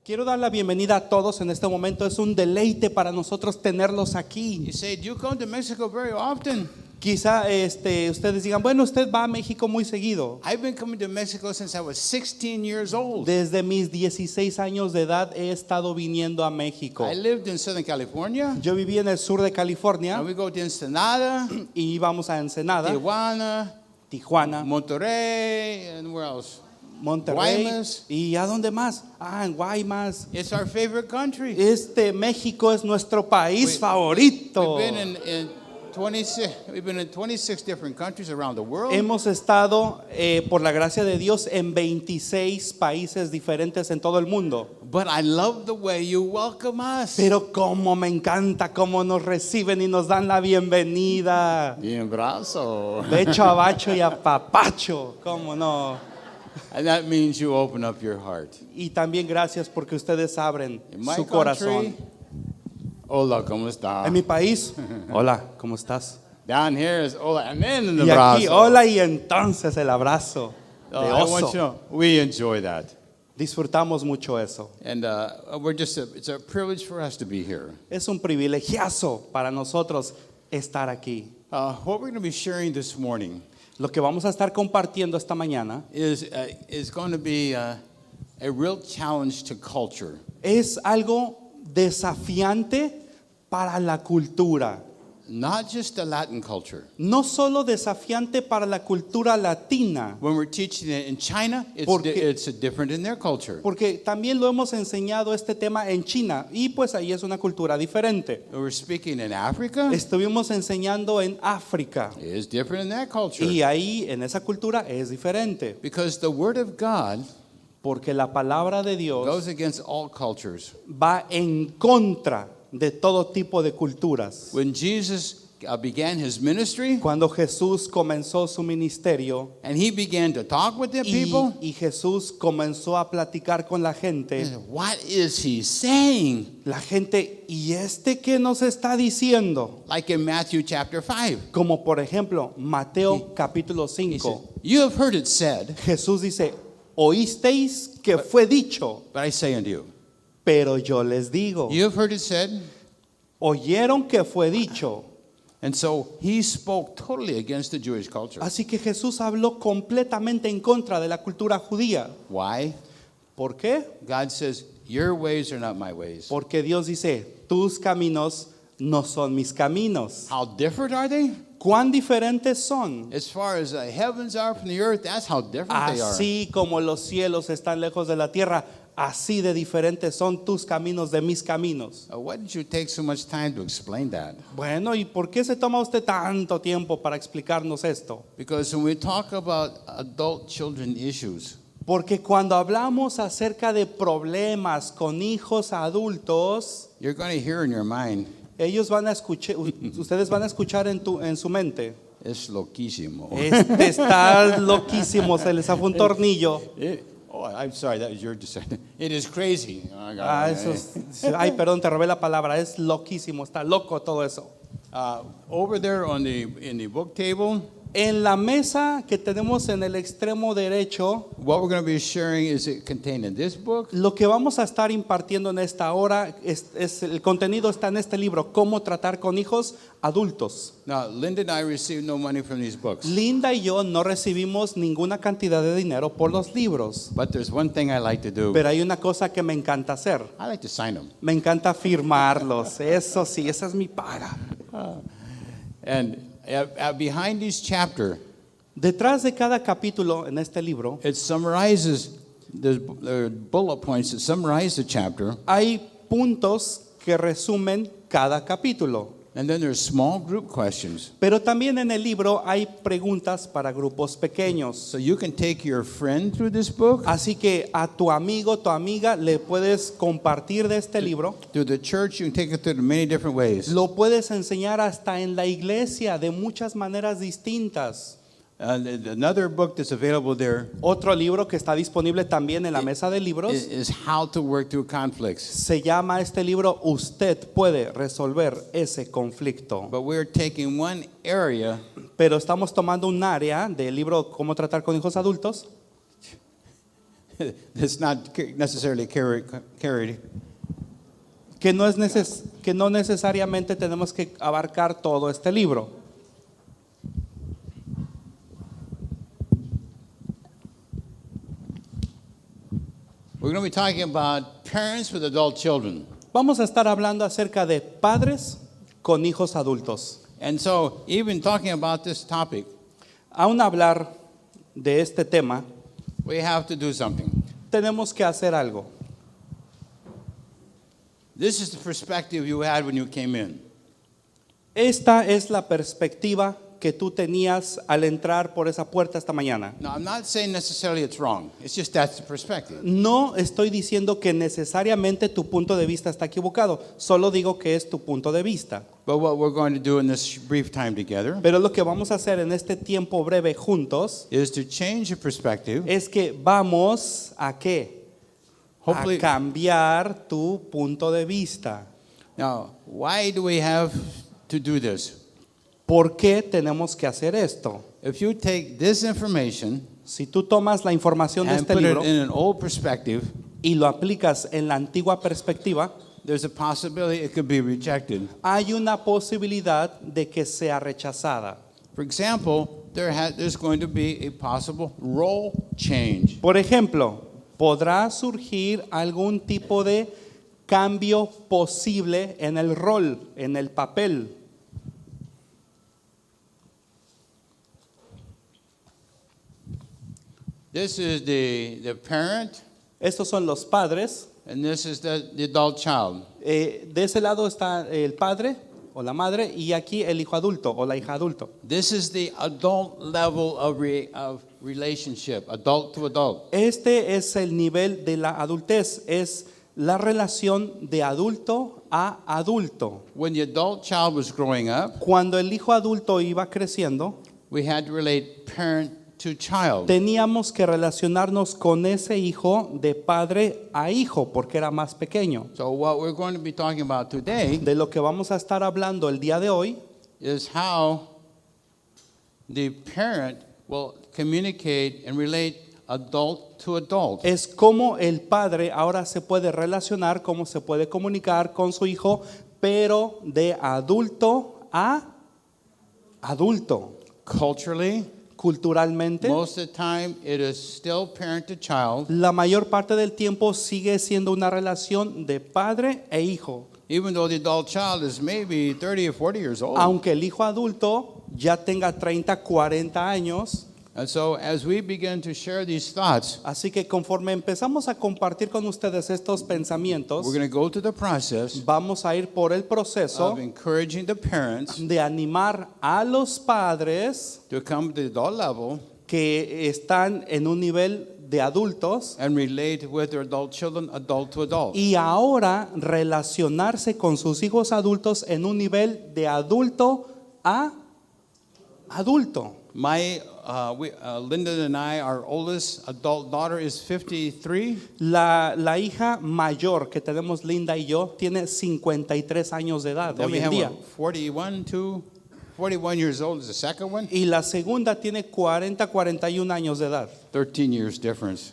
Quiero dar la bienvenida a todos en este momento. Es un deleite para nosotros tenerlos aquí. You say, do you come to Mexico very often? Quizá ustedes digan, bueno, usted va a México muy seguido. I've been coming to Mexico since I was 16 years old. Desde mis 16 años de edad he estado viniendo a México. I lived in Southern California. Yo viví en el sur de California And we go to Ensenada, y íbamos a Ensenada, Tijuana, Monterrey, and where else? Monterrey. Guaymas. ¿Y a dónde más? En Guaymas. It's our favorite country. México es nuestro país favorito. We've been in 26 different countries around the world. Hemos estado, por la gracia de Dios, en 26 países diferentes en todo el mundo. But I love the way you welcome us. Pero cómo me encanta cómo nos reciben y nos dan la bienvenida. Bien brazo. Becho a bacho y a papacho, cómo no. And that means you open up your heart. Y también gracias porque ustedes abren In my su corazón. country, hola, ¿cómo está? En mi país, hola, ¿cómo estás? Down here is hola, and then the Y aquí, abrazo. hola, y entonces el abrazo de I want you to oso. know, we enjoy that. Disfrutamos mucho eso. And it's a privilege for us to be here. Es un privilegiazo para nosotros estar aquí. What we're going to be sharing this morning Lo que vamos a estar compartiendo esta mañana is going to be a real challenge to culture. es algo desafiante para la cultura. Not just the Latin culture. No solo desafiante para la cultura latina, When we're teaching it in China, Porque- it's different in their culture. porque también lo hemos enseñado este tema en China y pues ahí es una cultura diferente. We're speaking in Africa, Estuvimos enseñando en África it's different in that culture. y ahí en esa cultura es diferente, Because the Word of God porque la palabra de Dios goes against all cultures. va en contra de todo tipo de culturas. When Jesus began his ministry Cuando Jesús comenzó su ministerio and he began to talk with the people, y Jesús comenzó a platicar con la gente, what is he saying? la gente, ¿y qué nos está diciendo? Like in Matthew chapter 5. Como por ejemplo, Mateo capítulo He said, 5. you have heard it said, Jesús dice, oísteis que fue dicho, but I say unto you. pero yo les digo. You have heard it said. Oyeron que fue dicho. And so he spoke totally against the Jewish culture. Así que Jesús habló completamente en contra de la cultura judía. Why? ¿Por qué? God says, your ways are not my ways. Porque Dios dice, tus caminos no son mis caminos. How different are they? ¿Cuán diferentes son? As far as the heavens are from the earth, that's how different they are. Así como los cielos están lejos de la tierra, así de diferentes son tus caminos de mis caminos. Why did you take so much time to explain that? Bueno, ¿y por qué se toma usted tanto tiempo para explicarnos esto? Because when we talk about adult children issues, Porque cuando hablamos acerca de problemas con hijos adultos, you're going to hear in your mind, ellos van a escuchar, ustedes van a escuchar en su mente. es loquísimo. Está loquísimo, se les fue un tornillo. I'm sorry, that was your decision. It is crazy. Ay, perdón, te robé la palabra. Es loquísimo, está loco todo eso. Over there in the book table, En la mesa que tenemos en el extremo derecho, what we're going to be sharing is contained in this book. lo que vamos a estar impartiendo en esta hora es el contenido está en este libro, Cómo tratar con hijos adultos. Now, Linda and I received no money from these books. Linda y yo no recibimos ninguna cantidad de dinero por los libros, But there's one thing I like to do. pero hay una cosa que me encanta hacer. I like to sign them. Me encanta firmarlos. Eso sí, esa es mi paga. And behind each chapter, Detrás de cada capítulo en este libro it summarizes, there's bullet points that summarize the chapter. hay puntos que resumen cada capítulo. And then there's small group questions. Pero también en el libro hay preguntas para grupos pequeños. So you can take your friend through this book, Así que a tu amigo, tu amiga, le puedes compartir de este libro. through the church, you can take it through many different ways. Lo puedes enseñar hasta en la iglesia de muchas maneras distintas. Another book that's available there Otro libro que está disponible también en la mesa de libros is How to Work Through Conflicts. se llama este libro Usted puede resolver ese conflicto. But we're taking one area Pero estamos tomando un área del libro Cómo tratar con hijos adultos that's not necessarily carried. Que no necesariamente tenemos que abarcar todo este libro. We're going to be talking about parents with adult children. Vamos a estar hablando acerca de padres con hijos adultos. And so, even talking about this topic, Aún hablar de este tema, we have to do something. tenemos que hacer algo. This is the perspective you had when you came in. Esta es la perspectiva que tú tenías al entrar por esa puerta esta mañana. Now, I'm not saying necessarily it's wrong. It's just that's the perspective. No estoy diciendo que necesariamente tu punto de vista está equivocado, solo digo que es tu punto de vista. But what we're going to do in this brief time together Pero lo que vamos a hacer en este tiempo breve juntos is to change your perspective. es que vamos a ¿qué? A Hopefully, cambiar tu punto de vista. now, why do we have to do this? ¿Por qué tenemos que hacer esto? If you take this information Si tú tomas la información de and este put it libro in an old perspective, y lo aplicas en la antigua perspectiva, there's a possibility it could be rejected. hay una posibilidad de que sea rechazada. For example, there's going to be a possible role change. Por ejemplo, podrá surgir algún tipo de cambio posible en el rol, en el papel. This is the parent, Estos son los padres. and this is the adult child. De ese lado está el padre o la madre y aquí el hijo adulto o la hija adulto. This is the adult level of relationship, adult to adult. Este es el nivel de la adultez, es la relación de adulto a adulto. When the adult child was growing up, Cuando el hijo adulto iba creciendo, we had to relate parent to child. teníamos que relacionarnos con ese hijo de padre a hijo porque era más pequeño. So what we're going to be talking about today De lo que vamos a estar hablando el día de hoy is how the parent will communicate and relate adult to adult. es cómo el padre ahora se puede relacionar, cómo se puede comunicar con su hijo, pero de adulto a adulto. Culturally, Culturalmente, most of the time it is still parent to child, la mayor parte del tiempo sigue siendo una relación de padre e hijo. even though the adult child is maybe 30 or 40 years old. Aunque el hijo adulto ya tenga 30, 40 años, And so as we begin to share these thoughts, así que conforme empezamos a compartir con ustedes estos pensamientos, we're going to go through the process vamos a ir por el proceso of encouraging the parents de animar a los padres to come to the adult level que están en un nivel de adultos and relate with their adult children, adult to adult. y ahora relacionarse con sus hijos adultos en un nivel de adulto a adulto. Linda and I, our oldest adult daughter is 53. La hija mayor que tenemos, Linda y yo, tiene 53 años de edad Then we hoy en have día. 41 years old is the second one. Y la segunda tiene 40, 41 años de edad. 13 years difference.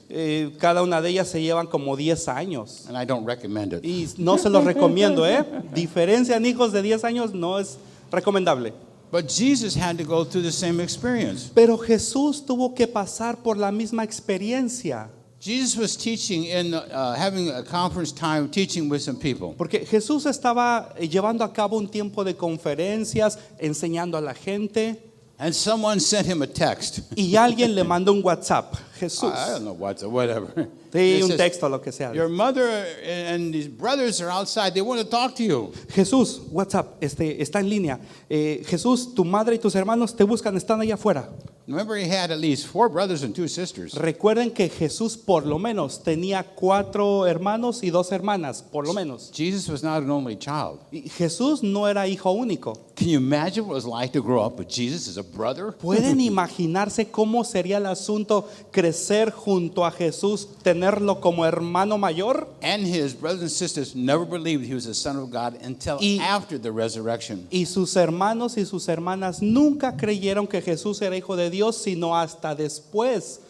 Cada una de ellas se llevan como 10 años. And I don't recommend it. Y no se los recomiendo, ¿eh? Diferencia en hijos de 10 años no es recomendable. But Jesus had to go through the same experience. Pero Jesús tuvo que pasar por la misma experiencia. Jesus was teaching having a conference time, teaching with some people. Porque Jesús estaba llevando a cabo un tiempo de conferencias, enseñando a la gente. And someone sent him a text. Y alguien le mandó un WhatsApp. Jesús. I don't know whatever. Sí, It un says, texto, lo que sea. Your mother and these brothers are outside. They want to talk to you. Jesús, WhatsApp, está en línea. Jesús, tu madre y tus hermanos te buscan, están allá afuera. Remember, he had at least 4 brothers and 2 sisters. Recuerden que Jesús por lo menos tenía 4 hermanos y 2 hermanas, por lo menos. Jesus was not an only child. Y Jesús no era hijo único. Can you imagine what it was like to grow up with Jesus as a brother? ¿Pueden imaginarse cómo sería el asunto crecer junto a Jesús, tenerlo como hermano mayor? And his brothers and sisters never believed he was the Son of God until after the resurrection. Y sus hermanos y sus hermanas nunca creyeron que Jesús era hijo de Dios, sino hasta después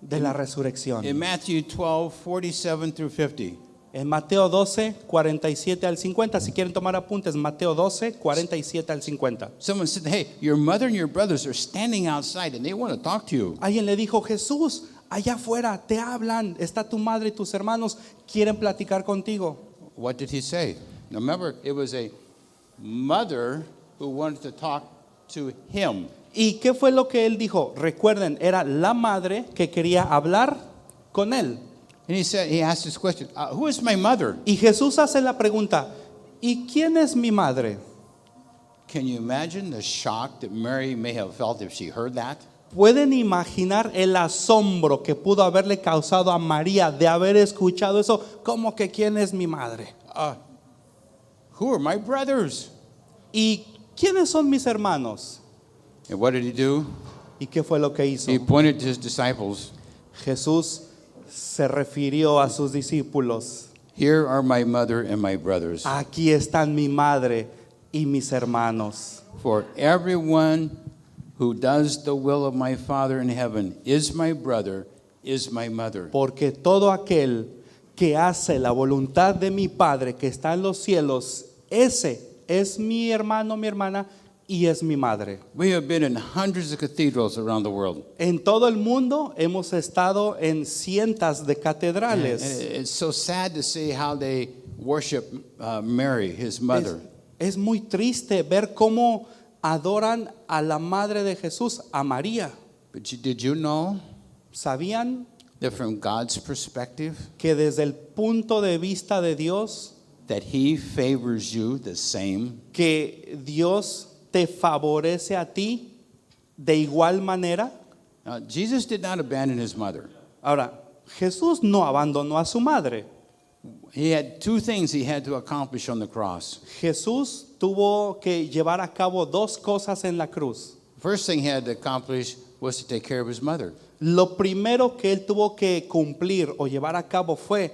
de la resurrección. In Matthew 12, 47 through 50. En Mateo 12, 47 al 50, si quieren tomar apuntes, Mateo 12, 47 al 50. Someone said, hey, your mother and your brothers are standing outside and they want to talk to you. Alguien le dijo, Jesús, allá afuera te hablan, está tu madre y tus hermanos, quieren platicar contigo. What did he say? Now remember, it was a mother who wanted to talk to him. ¿Y qué fue lo que él dijo? Recuerden, era la madre que quería hablar con él. And he asked this question, who is my mother? Y Jesús hace la pregunta, ¿y quién es mi madre? Can you imagine the shock that Mary may have felt if she heard that? ¿Pueden imaginar el asombro que pudo haberle causado a María de haber escuchado eso? ¿Cómo que quién es mi madre? Who are my brothers? ¿Y quiénes son mis hermanos? And what did he do? ¿Y qué fue lo que hizo? He pointed to his disciples. Jesús se refirió a sus discípulos. Here are my mother and my brothers. Aquí están mi madre y mis hermanos. For everyone who does the will of my Father in heaven is my brother, is my mother. Porque todo aquel que hace la voluntad de mi Padre que está en los cielos, ese es mi hermano, mi hermana y es mi madre. We have been in hundreds of cathedrals around the world. En todo el mundo hemos estado en cientos de And catedrales. it's so sad to see how they worship Mary, his mother. Es muy triste ver cómo adoran a la madre de Jesús, a María. But did you know ¿Sabían that from God's perspective, que desde el punto de vista de Dios, that he favors you the same? que Dios te favorece a ti de igual manera? Jesus did not abandon his mother. Ahora, Jesús no abandonó a su madre. He had two things he had to accomplish on the cross. Jesús tuvo que llevar a cabo dos cosas en la cruz. First thing he had to accomplish was to take care of his mother. Lo primero que él tuvo que cumplir o llevar a cabo fue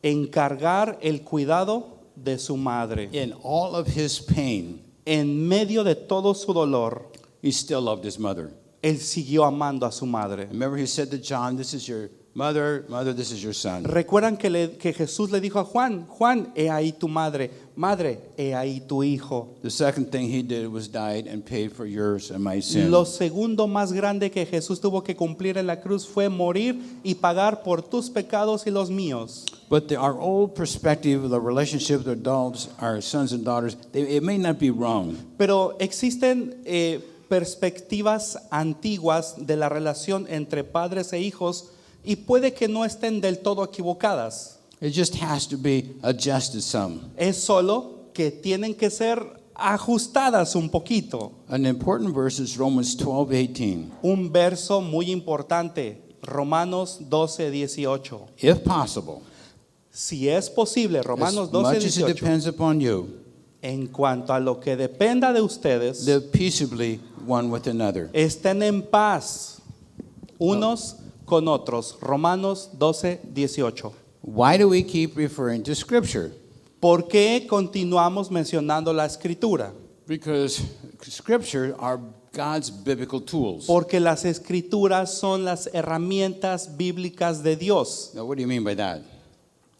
encargar el cuidado de su madre. In all of his pain, En medio de todo su dolor, he still loved his mother. él siguió amando a su madre. Remember, he said to John, this is your mother, mother, this is your son. Recuerdan que Jesús le dijo a Juan, Juan, he ahí tu madre, madre, he ahí tu hijo. The second thing he did was died and paid for yours and my sin. Lo segundo más grande que Jesús tuvo que cumplir en la cruz fue morir y pagar por tus pecados y los míos. But our old perspective of the relationship with adults, our sons and daughters, it may not be wrong. Pero existen perspectivas antiguas de la relación entre padres e hijos y puede que no estén del todo equivocadas. It just has to be adjusted some. Es solo que tienen que ser ajustadas un poquito. An important verse is Romans 12:18. Un verso muy importante, Romanos 12:18. If possible, Si es posible, Romanos as much as it 12:18. depends upon you, En cuanto a lo que dependa de ustedes, live peaceably one with another. estén en paz unos con otros. Romanos 12:18. Why do we keep referring to Scripture? ¿Por qué continuamos mencionando la escritura? Because Scripture are God's biblical tools. Porque las escrituras son las herramientas bíblicas de Dios. Now, what do you mean by that?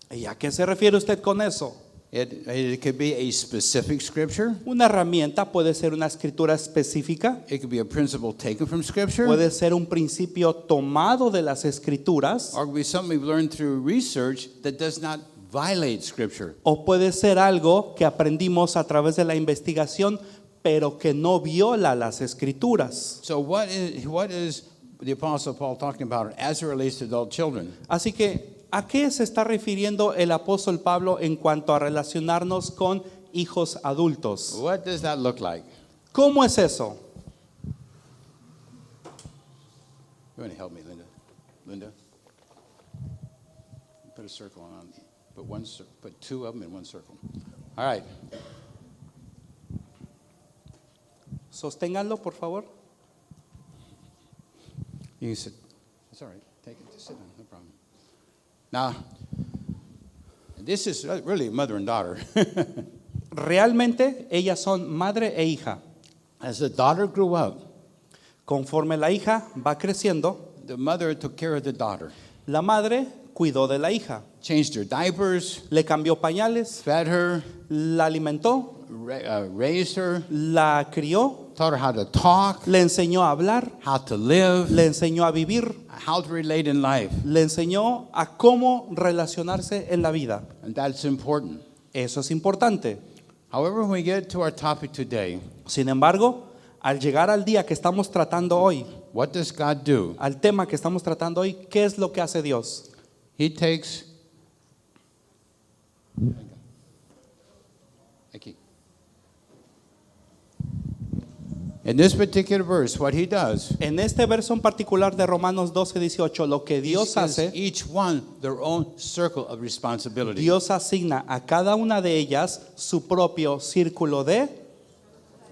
¿Y a qué se refiere usted con eso? It could be a specific Scripture. Una herramienta puede ser una escritura específica, It could be a principle taken from Scripture. puede ser un principio tomado de las escrituras, Or it could be something we've learned through research that does not violate Scripture. o puede ser algo que aprendimos a través de la investigación, pero que no viola las escrituras. So what is the Apostle Paul talking about as it relates to adult children? Así que, ¿a qué se está refiriendo el apóstol Pablo en cuanto a relacionarnos con hijos adultos? What does that look like? ¿Cómo es eso? You want to help me, Linda? Linda? Put a circle on. Put two of them in one circle. All right. Sosténganlo, por favor. You can sit. It's all right. Take it. Just sit down. No problem. Now, this is really mother and daughter. Realmente ellas son madre e hija. As the daughter grew up, Conforme la hija va creciendo, the mother took care of the daughter, La madre cuidó de la hija, changed her diapers, le cambió pañales, fed her, la alimentó, raised her, la crió, taught her how to talk, le enseñó a hablar, how to live, le enseñó a vivir, how to relate in life. le enseñó a cómo relacionarse en la vida. And that's important. Eso es importante. However, when we get to our topic today, Sin embargo, al llegar al día que estamos tratando hoy, what does God do? al tema que estamos tratando hoy, ¿qué es lo que hace Dios? He takes. Aquí. In this particular verse, what he does, En este verso en particular de Romanos 12:18, lo que he Dios gives hace, each one their own circle of responsibility. Dios asigna a cada una de ellas su propio círculo de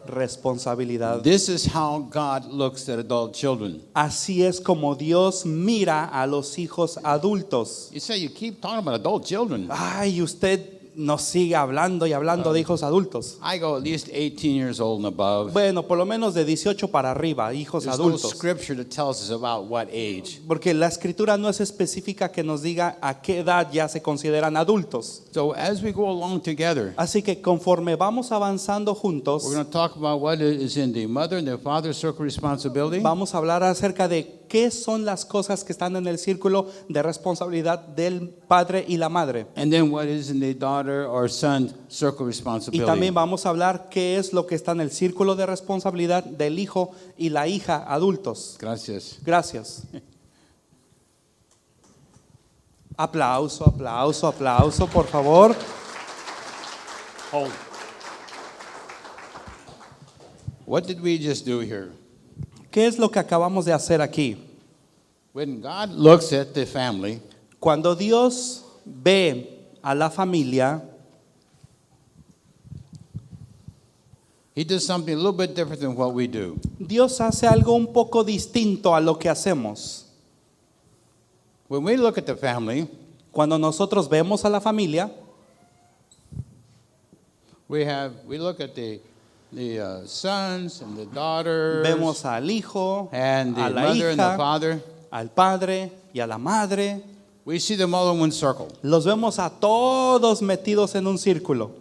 responsabilidad. This is how God looks at adult children. Así es como Dios mira a los hijos adultos. You say you keep talking about adult children. Ay, usted nos sigue hablando y hablando de hijos adultos. I go at least 18 years old and above. Bueno, por lo menos de 18 para arriba, hijos There's no adultos. scripture that tells us about what age. Porque la escritura no es específica que nos diga a qué edad ya se consideran adultos. So as we go along together, Así que conforme vamos avanzando juntos, we're going to talk about what is in the mother and the father's circle of responsibility. vamos a hablar acerca de qué son las cosas que están en el círculo de responsabilidad del padre y la madre. And then what is in the daughter or son circle of Y responsibility. también vamos a hablar qué es lo que está en el círculo de responsabilidad del hijo y la hija adultos. Gracias. Gracias. Aplauso, aplauso, aplauso, por favor. Hold. What did we just do here? ¿Qué es lo que acabamos de hacer aquí? When God looks at the family, Cuando Dios ve a la familia, He does something a little bit different than what we do. Dios hace algo un poco distinto a lo que hacemos. When we look at the family, Cuando nosotros vemos a la familia, we look at the sons and the daughters, vemos al hijo, and the a la mother and the hija, father. al padre y a la madre. We see them all in one circle. Los vemos a todos metidos en un círculo.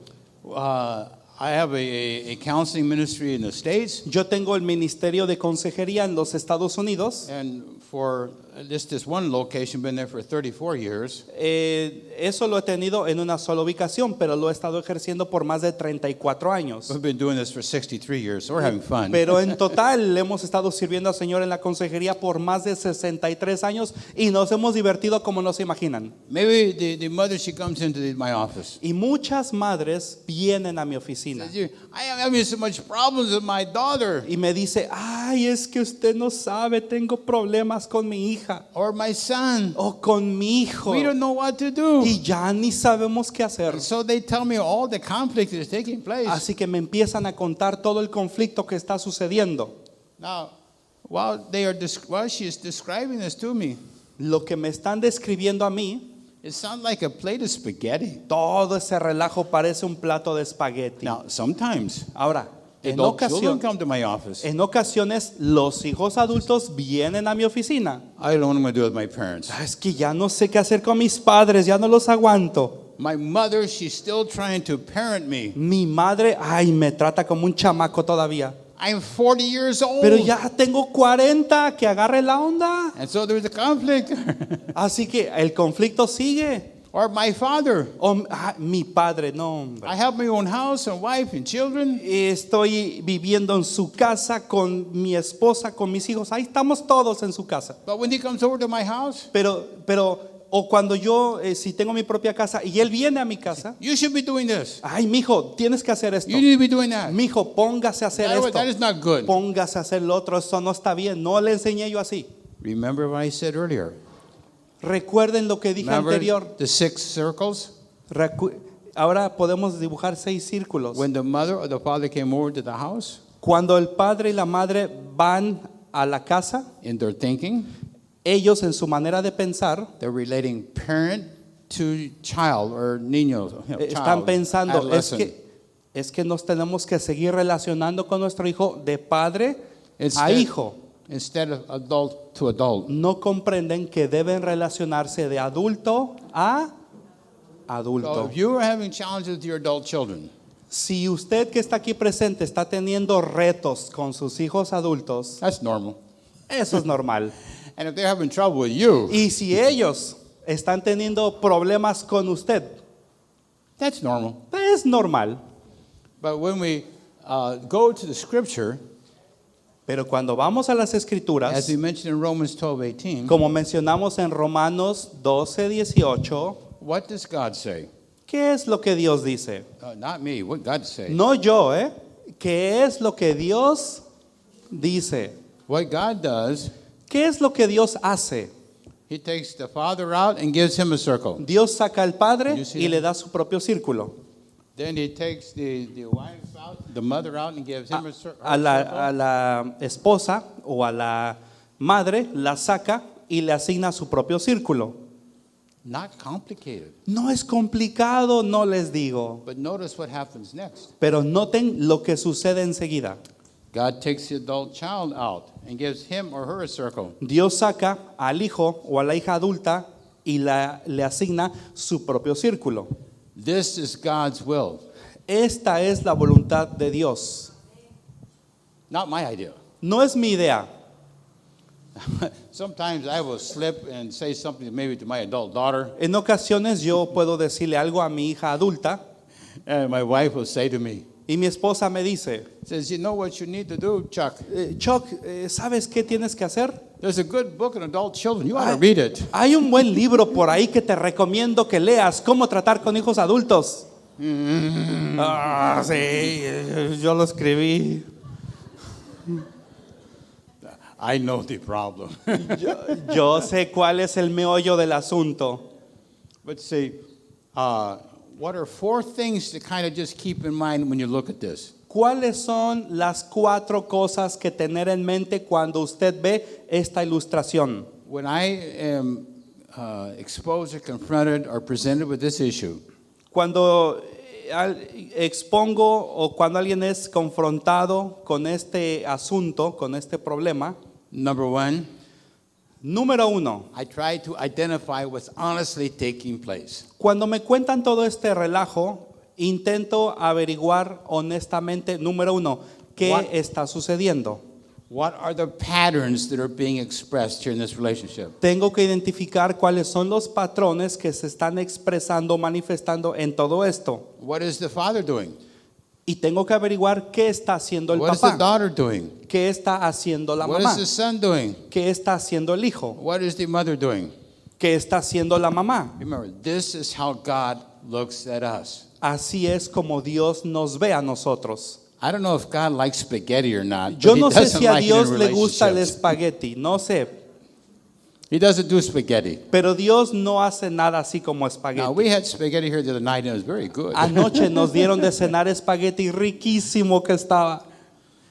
I have a counseling ministry in the States, Yo tengo el ministerio de consejería en los Estados Unidos. and for this one location, been there for 34 years. Eso lo he tenido en una sola ubicación, pero lo he estado ejerciendo por más de 34 años. We've been doing this for 63 years, so we're having fun. Pero en total hemos estado sirviendo al Señor en la consejería por más de 63 años y nos hemos divertido como no se imaginan. Maybe the mother, she comes into my office. Y muchas madres vienen a mi oficina I am having so much problems with my daughter y me dice, ay, es que usted no sabe, tengo problemas con mi hija or my son. o con mi hijo We don't know what to do. y ya ni sabemos qué hacer. So they tell me all the conflict that is taking place. Así que me empiezan a contar todo el conflicto que está sucediendo. Now, while she is describing this to me, Lo que me están describiendo a mí, it sounds like a plate of spaghetti. todo ese relajo parece un plato de espagueti. Now, sometimes Ahora, adult children come to my office. en ocasiones los hijos adultos vienen a mi oficina. I don't know what I'm going to do with my parents. Es que ya no sé qué hacer con mis padres, ya no los aguanto. My mother, she's still trying to parent me. Mi madre, ay, me trata como un chamaco todavía. I'm 40 years old. Pero ya tengo 40, que agarre la onda. And so there's a conflict. Así que el conflicto sigue. Or my father. Mi padre, no, hombre. I have my own house and wife and children. Estoy viviendo en su casa con mi esposa, con mis hijos. Ahí estamos todos en su casa. But when he comes over to my house, O cuando yo, si tengo mi propia casa y él viene a mi casa, you should be doing this. ay, mijo, tienes que hacer esto. You need to be doing that. Mijo, póngase a hacer esto. That is not good. Póngase a hacer lo otro, eso no está bien. No le enseñé yo así. Remember what I said earlier. Recuerden lo que dije anterior. Remember the 6 circles? Ahora podemos dibujar 6 círculos. When the mother or the father came over to the house, Cuando el padre y la madre van a la casa, in their thinking, ellos en su manera de pensar they're relating parent to child or niño. están Child, pensando, adolescent. es que nos tenemos que seguir relacionando con nuestro hijo de padre a hijo. instead of adult to adult. no comprenden que deben relacionarse de adulto a So adulto. if you are having challenges with your adult children, Si usted que está aquí presente está teniendo retos con sus hijos adultos, that's normal. eso es normal. And if they're having trouble with you, Y si ellos están teniendo problemas con usted, that's normal. es normal. But when we go to the scripture, Pero cuando vamos a las as escrituras, we mentioned in Romans 12:18, como mencionamos en Romanos 12:18, what does God say? ¿qué es lo que Dios dice? Not me, what God say? No yo, ¿eh? ¿Qué es lo que Dios dice? What God does, ¿Qué es lo que Dios hace? He takes the father out and gives him a circle. Dios saca al padre You see y that? le da su propio círculo. Then He takes the wife out, the mother out, and gives him a circle. A la esposa o a la madre la saca y le asigna su propio círculo. Not complicated. No es complicado, no les digo. But notice what happens next. Pero noten lo que sucede enseguida. God takes the adult child out and gives him or her a circle. Dios saca al hijo o a la hija adulta y le asigna su propio círculo. This is God's will, Esta es la voluntad de Dios. not my idea. No es mi idea. Sometimes I will slip and say something maybe to my adult daughter, En ocasiones yo puedo decirle algo a mi hija adulta and my wife will say to me, y mi esposa me dice, says, you know what you need to do, Chuck? Chuck, ¿sabes qué tienes que hacer? There's a good book on adult children. You ought to read it. Hay un buen libro por ahí que te recomiendo que leas, Cómo tratar con hijos adultos. Ah, sí, yo lo escribí. I know the problem. Yo sé cuál es el meollo del asunto. But see, what are four things to kind of just keep in mind when you look at this? ¿Cuáles son las 4 cosas que tener en mente cuando usted ve esta ilustración? When I am exposed or confronted or presented with this issue, Cuando expongo o cuando alguien es confrontado con este asunto, con este problema, number one, número 1, I try to identify what's honestly taking place. cuando me cuentan todo este relajo, intento averiguar honestamente, número 1, qué What? está sucediendo. What are the patterns that are being expressed here in this relationship? Tengo que identificar cuáles son los patrones que se están expresando, manifestando en todo esto. What is the father doing? Y tengo que averiguar qué está haciendo el What is the papá, daughter doing? qué está haciendo la What mamá, is the son doing? qué está haciendo el hijo, What is the mother doing? qué está haciendo la mamá. Remember, this is how God looks at us. Así es como Dios nos ve a nosotros. I don't know if God likes spaghetti or not. Yo but no he sé doesn't si a like it Dios in le gusta el relationships. espagueti, no sé, He doesn't do spaghetti. pero Dios no hace nada así como Now, espagueti. we had spaghetti here the other night, and it was very good. Anoche nos dieron de cenar espagueti riquísimo que estaba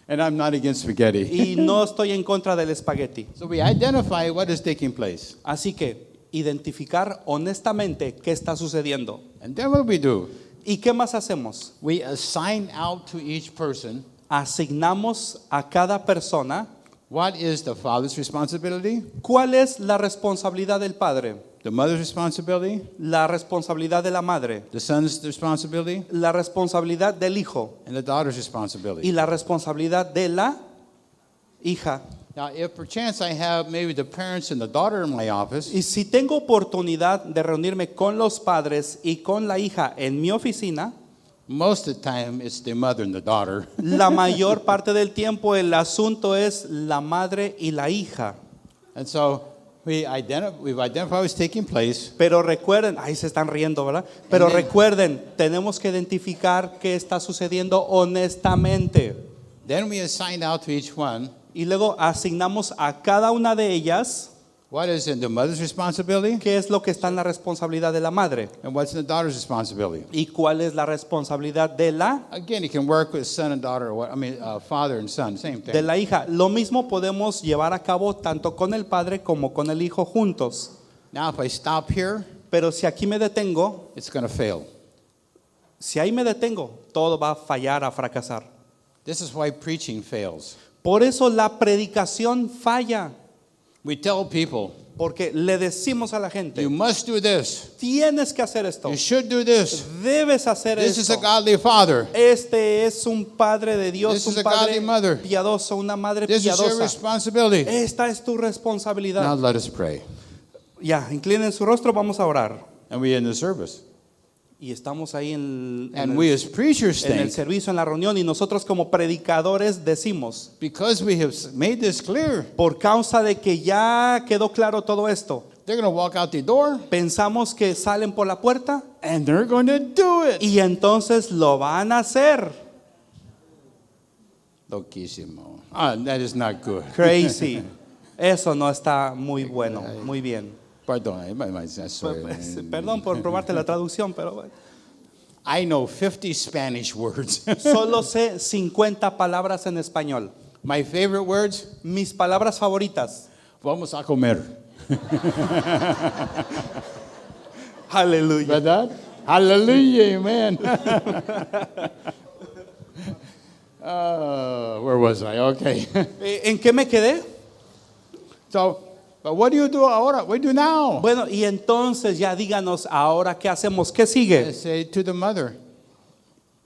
And I'm not against spaghetti. y no estoy en contra del espagueti. So we identify what is taking place. Así que identificar honestamente qué está sucediendo. And then what we do, ¿Y qué más hacemos? we assign out to each person Asignamos a cada persona what is the father's responsibility, cuál es la responsabilidad del padre, the mother's responsibility, la responsabilidad de la madre, the son's responsibility, la responsabilidad del hijo and the daughter's y responsibility. la responsabilidad de la hija. Now, if perchance I have maybe the parents and the daughter in my office, Y si tengo oportunidad de reunirme con los padres y con la hija en mi oficina, most of the time it's the mother and the daughter. la mayor parte del tiempo el asunto es la madre y la hija. And so we've identified what's taking place. Pero recuerden, ahí se están riendo, ¿verdad? Pero Amen. recuerden, tenemos que identificar qué está sucediendo honestamente. Then we assign out to each one Y luego asignamos a cada una de ellas what is in the mother's responsibility qué es lo que está en la responsabilidad de la madre and what's in the daughter's responsibility. y cuál es la responsabilidad de la Again, you can work with son and daughter, or father and son, same thing. de la hija. Lo mismo podemos llevar a cabo tanto con el padre como con el hijo juntos. Now, if I stop here, Pero si aquí me detengo, it's going to fail. si ahí me detengo, todo va a fallar, a fracasar. This is why preaching fails. Por eso la predicación falla, We tell people, porque le decimos a la you gente, must do this. tienes que hacer esto, You should do this. debes hacer This is a esto. godly father. Este es un padre de Dios, This is un a padre godly mother. piadoso, una madre This is your piadosa. responsibility. Esta es tu Now responsabilidad. let us pray. Ya, inclinen su rostro, vamos a orar. And we end the service. Y estamos ahí And we as preachers en el think, servicio, en la reunión, y nosotros como predicadores decimos, because we have made this clear, por causa de que ya quedó claro todo esto, they're going to walk out the door pensamos que salen por la puerta and they're going to do it. y entonces lo van a hacer. Loquísimo. Ah, that is not good. Crazy. Eso no está muy bueno, muy bien. Pardon, sorry. Perdón por probarte la traducción, pero bueno. I know 50 Spanish words. Solo sé 50 palabras en español. My favorite words, Mis palabras favoritas. vamos a comer. Aleluya. ¿Verdad? Hallelujah, amen. Where was I? Okay. ¿En qué me quedé? So, but what do you do ahora? What do you do now? Bueno, y entonces ya díganos ahora qué hacemos, qué sigue. Say to the mother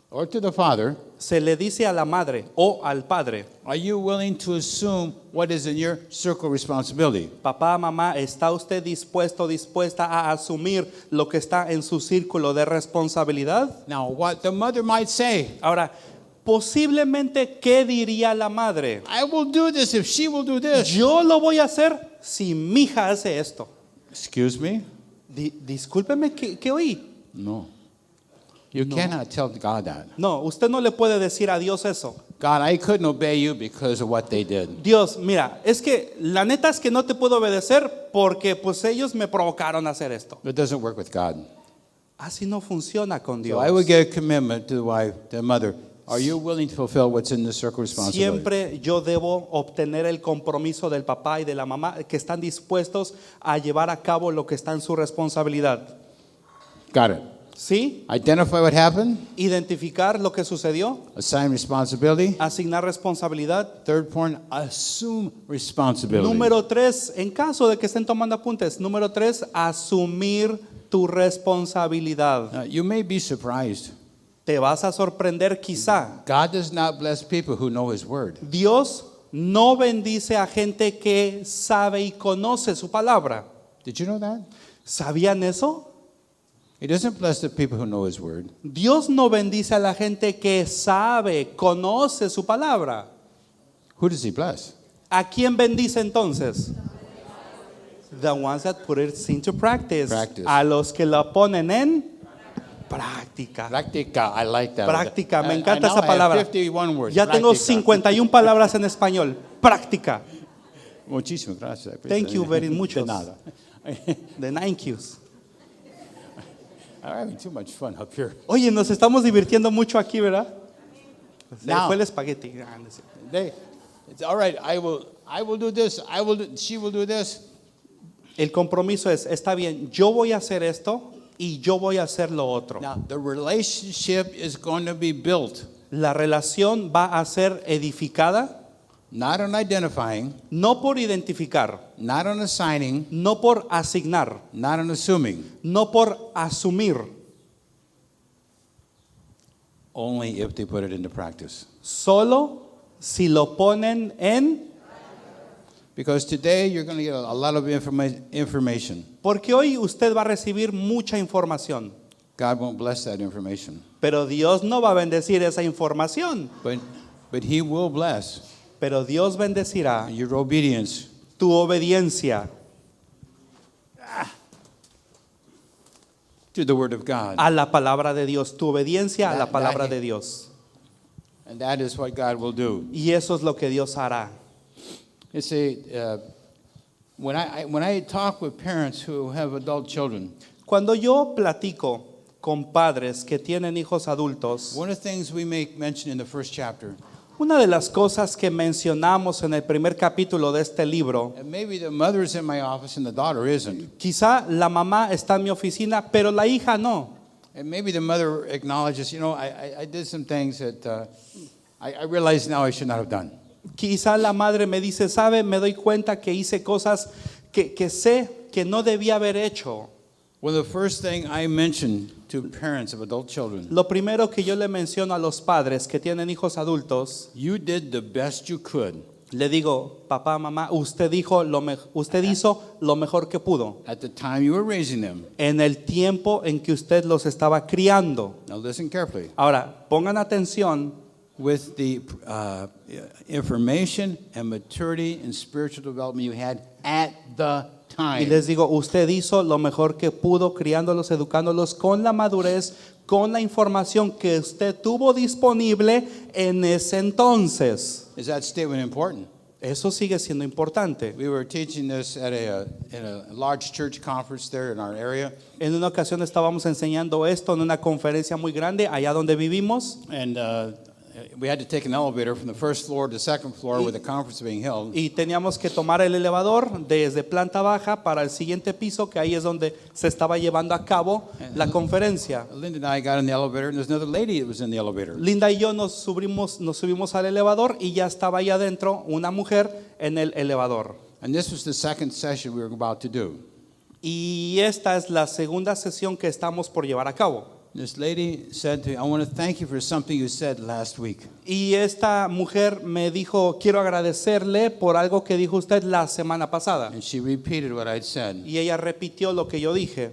or to the father, Se le dice a la madre o al padre, are you willing to assume what is in your circle of responsibility? papá, mamá, ¿está usted dispuesto, dispuesta a asumir lo que está en su círculo de responsabilidad? Now, what the mother might say, Ahora, posiblemente, ¿qué diría la madre? I will do this if she will do this. Yo lo voy a hacer si mi hija hace esto. Excuse me? Discúlpeme, ¿qué oí? No. You cannot tell God that. No, usted no le puede decir a Dios eso. God, I couldn't obey you because of what they did. Dios, mira, es que la neta es que no te puedo obedecer porque pues ellos me provocaron a hacer esto. It doesn't work with God. Así no funciona con So Dios. I would give a commitment to the wife, to the mother. Are you willing to fulfill what's in the circle of responsibility? Siempre yo debo obtener el compromiso del papá y de la mamá que están dispuestos a llevar a cabo lo que está en su responsabilidad. Got it. ¿Sí? Identify what happened. Identificar lo que sucedió, Assign responsibility. asignar responsabilidad. Third point, assume responsibility. Número 3, en caso de que estén tomando apuntes, número 3, asumir tu responsabilidad. You may be surprised. Te vas a sorprender quizá. God does not bless people who know His word. Dios no bendice a gente que sabe y conoce su palabra. Did you know that? ¿Sabían eso? He doesn't bless the people who know His word. Dios no bendice a la gente que sabe, conoce su palabra. Who does He bless? ¿A quién bendice entonces? The ones that put it into practice. Practice. A los que lo ponen en práctica. Práctica, I like that. Práctica, me I encanta now esa have palabra. 51 words. Ya tengo Práctica. 51 palabras en español. Práctica. Muchísimas gracias. Thank you very much. De nada. The 9 Qs. I'm having too much fun up here. Oye, nos estamos divirtiendo mucho aquí, ¿verdad? Se Now. fue el espagueti. It's all right. I will do this. She will do this. El compromiso es, está bien, yo voy a hacer esto y yo voy a hacer lo otro. Now, the relationship is going to be built La relación va a ser edificada not on identifying, no por identificar, not on assigning, no por asignar, not on assuming, no por asumir, only if they put it into practice. solo si lo ponen en. Because today you're going to get a lot of information. Porque hoy usted va a recibir mucha información, God won't bless that information. pero Dios no va a bendecir esa información, But He will bless pero Dios bendecirá your obedience. tu obediencia To the Word of God. a la palabra de Dios, tu obediencia a la That- palabra that- de Dios. And that is what God will do. Y eso es lo que Dios hará. You see, when I talk with parents who have adult children, Cuando yo platico con padres que tienen hijos adultos, one of the things we make mention in the first chapter, una de las cosas que mencionamos en el primer capítulo de este libro, and maybe the mother is in my office and the daughter isn't, quizá la mamá está en mi oficina, pero la hija no. and maybe the mother acknowledges, I did some things that I realize now I should not have done. Quizá la madre me dice, sabe, me doy cuenta que hice cosas que sé que no debía haber hecho. Well, the first thing I mention to parents of adult children, Lo primero que yo le menciono a los padres que tienen hijos adultos, you did the best you could le digo, papá, mamá, usted hizo lo mejor que pudo at the time you were raising them. en el tiempo en que usted los estaba criando. Now listen carefully. Ahora, pongan atención, With the information and maturity and spiritual development you had at the y time. les digo, usted hizo lo mejor que pudo criándolos, educándolos con la madurez, con la información que usted tuvo disponible en ese entonces. Is that statement important? Eso sigue siendo importante. We were teaching this at in a large church conference there in our area, En una ocasión estábamos enseñando esto en una conferencia muy grande allá donde vivimos. and we had to take an elevator from the first floor to the second floor where the conference was being held. Y teníamos que tomar el elevador desde planta baja para el siguiente piso, que ahí es donde se estaba llevando a cabo la conferencia. Linda and I got in the elevator, and there's another lady that was in the elevator. Linda y yo nos subimos al elevador y ya estaba ahí adentro una mujer en el elevador. And this was the second session we were about to do. Y esta es la segunda sesión que estamos por llevar a cabo. This lady said to me, I want to thank you for something you said last week. Y esta mujer me dijo, quiero agradecerle por algo que dijo usted la semana pasada. And she repeated what I'd said. Y ella repitió lo que yo dije.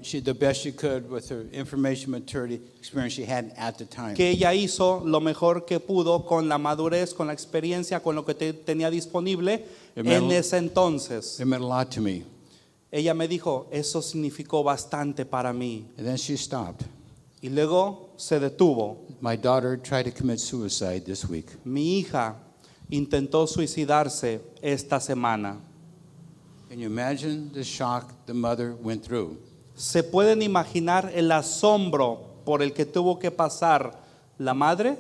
She did the best she could with her information, maturity, experience she had at the time. Que ella hizo lo mejor que pudo con la madurez, con la experiencia, con lo que tenía disponible en ese entonces. It meant a lot to me. Ella me dijo, eso significó bastante para mí. And then she stopped. Y luego se detuvo. My daughter tried to commit suicide this week. Mi hija intentó suicidarse esta semana. Can you imagine the shock the mother went through? ¿Se pueden imaginar el asombro por el que tuvo que pasar la madre?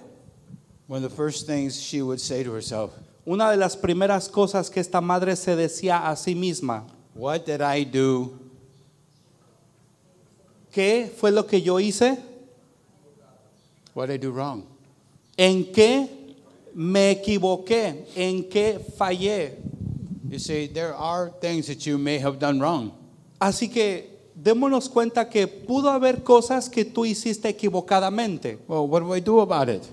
One of the first things she would say to herself, Una de las primeras cosas que esta madre se decía a sí misma, what did I do? ¿qué fue lo que yo hice? What did I do wrong? ¿En qué me equivoqué? ¿En qué fallé? You see, there are things that you may have done wrong. Así que démonos cuenta que pudo haber cosas que tú hiciste equivocadamente. Well, what do I do about it?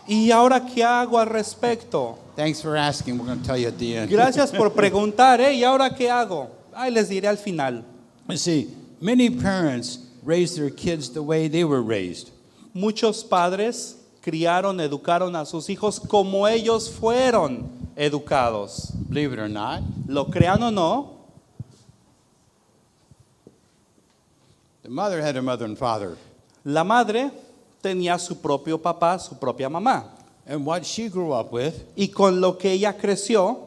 ¿Y ahora qué hago al respecto? Thanks for asking. We're going to tell you at the end. Gracias por preguntar, ¿eh? ¿Y ahora qué hago? Ay, les diré al final. You see, many parents raise their kids the way they were raised. Muchos padres criaron, educaron a sus hijos como ellos fueron educados. Believe it or not, Lo crean o no, the mother had a mother and father. la madre tenía su propio papá, su propia mamá. And what she grew up with, Y con lo que ella creció,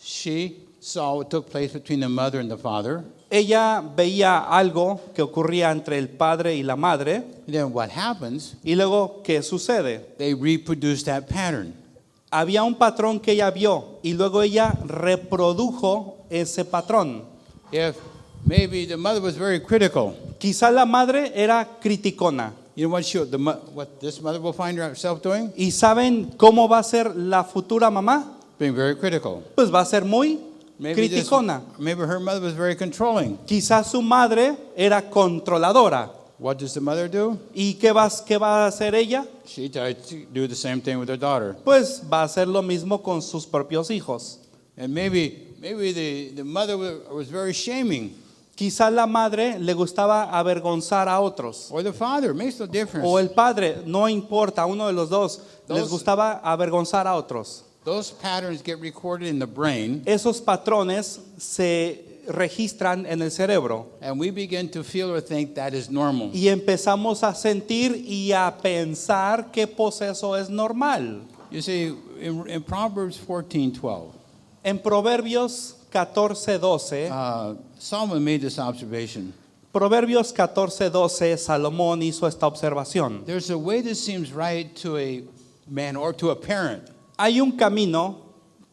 she saw what took place between the mother and the father. ella veía algo que ocurría entre el padre y la madre. And then what happens, Y luego, ¿qué sucede? they reproduce that pattern. Había un patrón que ella vio y luego ella reprodujo ese patrón. If maybe the mother was very critical, Quizá la madre era criticona. you know what this mother will find herself doing? ¿Y saben cómo va a ser la futura mamá? Being very critical. Pues va a ser muy criticona. Maybe her mother was very controlling. Quizá su madre era controladora. What does the mother do? ¿Y qué va a hacer ella? She tried to do the same thing with her daughter. Pues va a hacer lo mismo con sus propios hijos. And maybe the mother was very shaming. Quizá la madre le gustaba avergonzar a otros. Or the father, makes no difference. O el padre, no importa, uno de los dos, les Those- gustaba avergonzar a otros. Those patterns get recorded in the brain, Esos patrones se registran en el cerebro and we begin to feel or think that is normal. y empezamos a sentir y a pensar que pues eso es normal. You see, in Proverbs 14:12, En Proverbios 14:12, Solomon made this observation. Proverbios 14:12, Salomón hizo esta observación. There's a way that seems right to a man or to a parent, Hay un camino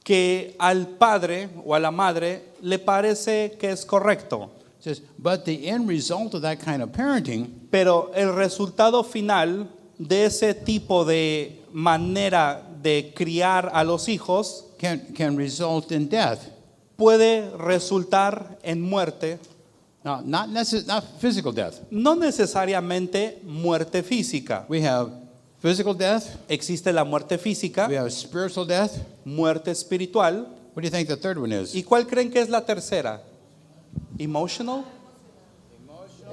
que al padre o a la madre le parece que es correcto, it says, but the end result of that kind of parenting pero el resultado final de ese tipo de manera de criar a los hijos can result in death. puede resultar en muerte, Now, not physical death. no necesariamente muerte física. We have physical death. Existe la muerte física, We have spiritual death. muerte espiritual. What do you think the third one is? ¿Y cuál creen que es la tercera? Emotional.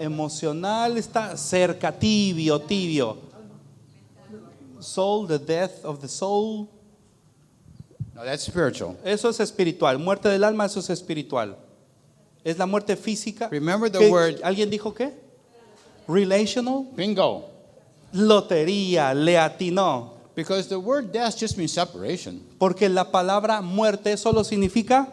Emocional está cerca, tibio. Soul, the death of the soul. No, that's spiritual. Eso es espiritual. Muerte del alma, eso es espiritual. Es la muerte física. Remember the ¿Qué? word- ¿Alguien dijo qué? Relational. Bingo. Lotería, le atinó. Because the word death just means separation. Porque la palabra muerte solo significa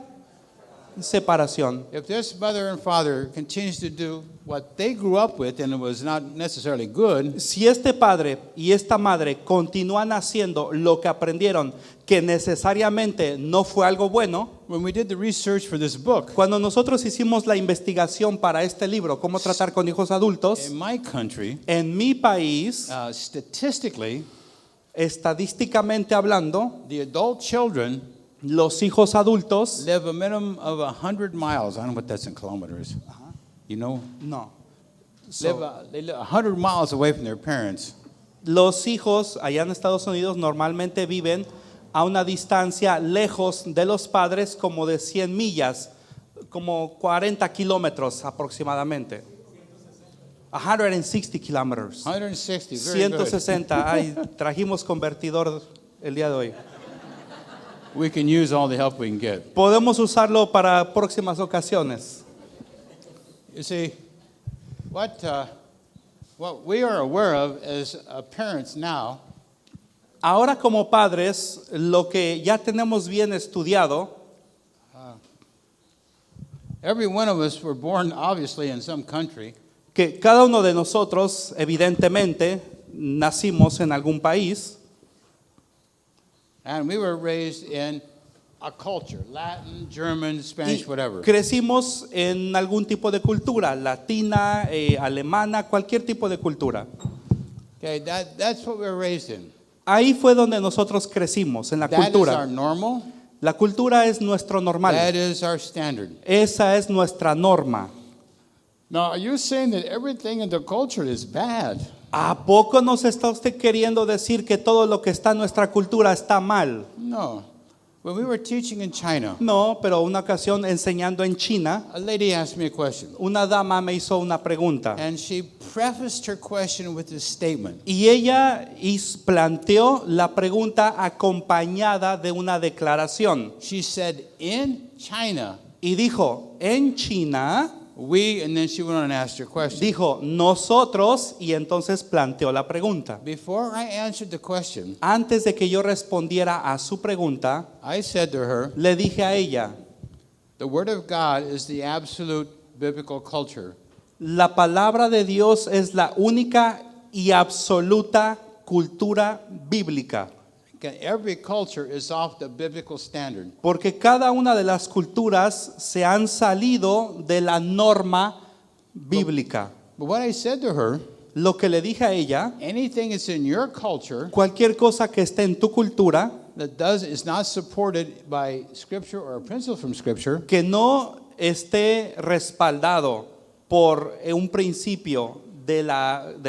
separación. If this mother and father continues to do what they grew up with and it was not necessarily good, Si este padre y esta madre continúan haciendo lo que aprendieron, que necesariamente no fue algo bueno, when we did the research for this book, cuando nosotros hicimos la investigación para este libro, cómo tratar con hijos adultos, in my country, en mi país, statistically, estadísticamente hablando, the adult children los hijos adultos, live a minimum of 100 miles. I don't know what that's in kilometers. You know? no. They live 100 miles away from their parents. Los hijos allá en Estados Unidos normalmente viven a una distancia lejos de los padres como de 100 millas, como 40 kilómetros aproximadamente. 160 kilómetros. 160, very good. 160. Ay, trajimos convertidor el día de hoy. We can use all the help we can get. Podemos usarlo para próximas ocasiones. You see, what we are aware of as parents now Ahora como padres, lo que ya tenemos bien estudiado, every one of us were born obviously in some country, que cada uno de nosotros evidentemente nacimos en algún país and we were raised in a culture, Latin, German, y Spanish, whatever. crecimos en algún tipo de cultura, latina, alemana, cualquier tipo de cultura. Okay, that's what we were raised in. Ahí fue donde nosotros crecimos, en la That is our cultura. normal. La cultura es nuestro That normal. is our standard. Esa es nuestra norma. Now, are you saying that everything in the culture is bad? ¿A poco nos está usted queriendo decir que todo lo que está en nuestra cultura está mal? No. When we were teaching in China, No, pero una ocasión enseñando en China, a lady asked me a question. una dama me hizo una pregunta. And she prefaced her question with this statement. Y ella planteó la pregunta acompañada de una declaración. She said, in China, Y dijo, en China, and then she went on and asked her question. dijo, nosotros, y entonces planteó la pregunta. Before I answered the question, Antes de que yo respondiera a su pregunta, I said to her, le dije a ella, the Word of God is the absolute biblical culture. la palabra de Dios es la única y absoluta cultura bíblica. Okay, every culture is off the biblical standard. Porque cada una de las culturas se han salido de la norma bíblica. But what I said to her, Lo que le dije a ella, anything that's in your culture cualquier cosa que esté en tu cultura that is not supported by Scripture or a principle from Scripture, que no esté respaldado por un principio de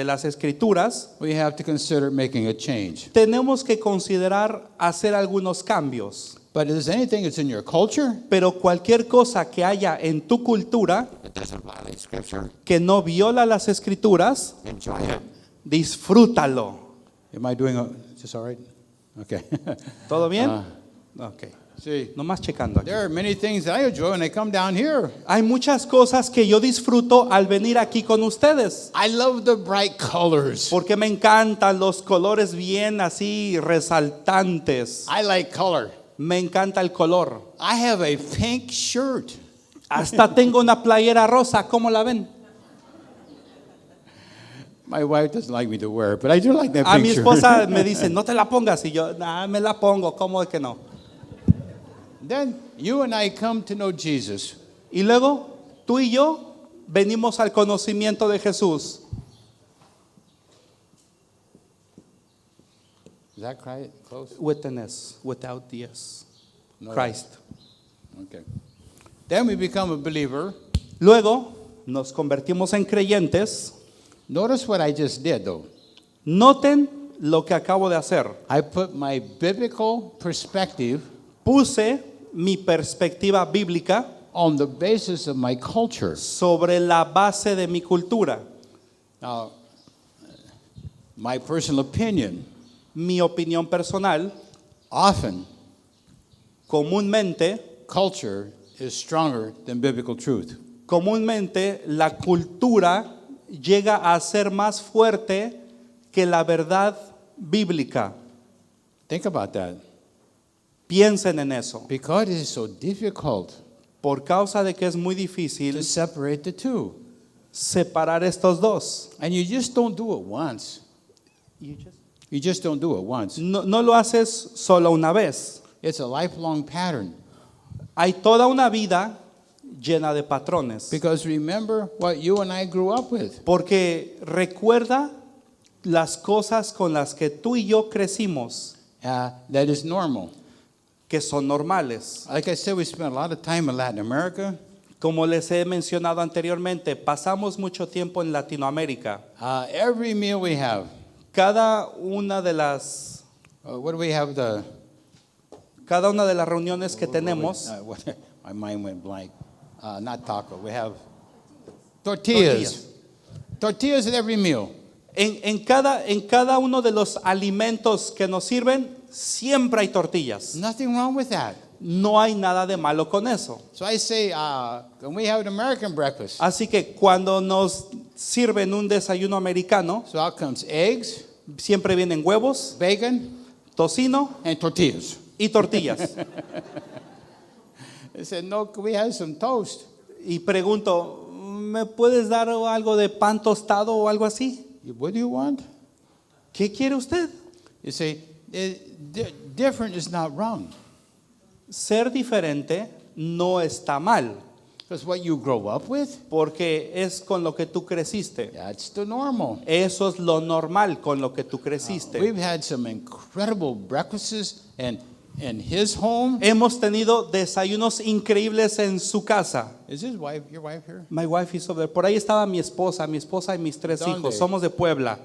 las escrituras, we have to consider making a change. tenemos que considerar hacer algunos cambios. But is anything that's in your culture Pero cualquier cosa que haya en tu cultura that doesn't violate Scripture, que no viola las escrituras, enjoy it. disfrútalo. Am I doing is this all right? Okay. ¿Todo bien? Ok. See, Nomás checando aquí. there are many things that I enjoy when I come down here. Hay muchas cosas que yo disfruto al venir aquí con ustedes. I love the bright colors. Porque me encantan los colores bien así resaltantes. I like color. Me encanta el color. I have a pink shirt. Hasta tengo una playera rosa. ¿Cómo la ven? My wife doesn't like me to wear it, but I do like that A pink mi shirt. esposa me dice, no te la pongas. Y yo, nah, me la pongo. ¿Cómo es que no? Then you and I come to know Jesus. Y luego, tú y yo venimos al conocimiento de Jesús. Is that Christ? Close? With an S, without the S. No. Christ. Okay. Then we become a believer. Luego nos convertimos en creyentes. Notice what I just did, though. Noten lo que acabo de hacer. I put my biblical perspective Puse mi perspectiva bíblica on the basis of my culture. sobre la base de mi cultura. Now, my personal opinion, Mi opinión personal, often comúnmente culture is stronger than biblical truth. Comúnmente la cultura llega a ser más fuerte que la verdad bíblica. Think about that. Piensen en eso. Because it is so difficult Por causa de que es muy to difícil separate the two. separar estos dos. And you just don't do it once. You just don't do it once. No lo haces solo una vez. It's a lifelong pattern. Hay toda una vida llena de patrones. Because remember what you and I grew up with. Porque recuerda las cosas con las que tú y yo crecimos, That is normal. que son normales. Like I said, we spent a lot of time in Latin America. Como les he mencionado anteriormente, pasamos mucho tiempo en Latinoamérica. Every meal we have, Cada una de las what do we have? reuniones que tenemos, My mind went blank. Not taco. We have tortillas. Tortillas at every meal. en cada uno de los alimentos que nos sirven, siempre hay tortillas. Nothing wrong with that. No hay nada de malo con eso. So I say, when we have an American breakfast, Así que cuando nos sirven un desayuno americano, so out comes eggs, siempre vienen huevos, bacon, tocino and tortillas. y tortillas. I said, no, could we have some toast? Y pregunto, ¿me puedes dar algo de pan tostado o algo así? What do you want? ¿Qué quiere usted? You say, different is not wrong. Ser diferente no está mal, Because what you grow up with, porque es con lo que tú creciste. that's the normal. Eso es lo normal con lo que tú creciste. We've had some incredible breakfasts in his home. Hemos tenido desayunos increíbles en su casa. Is his wife, your wife here? My wife is over there. Por ahí estaba mi esposa y mis 3 ¿Dónde? hijos. Somos de Puebla.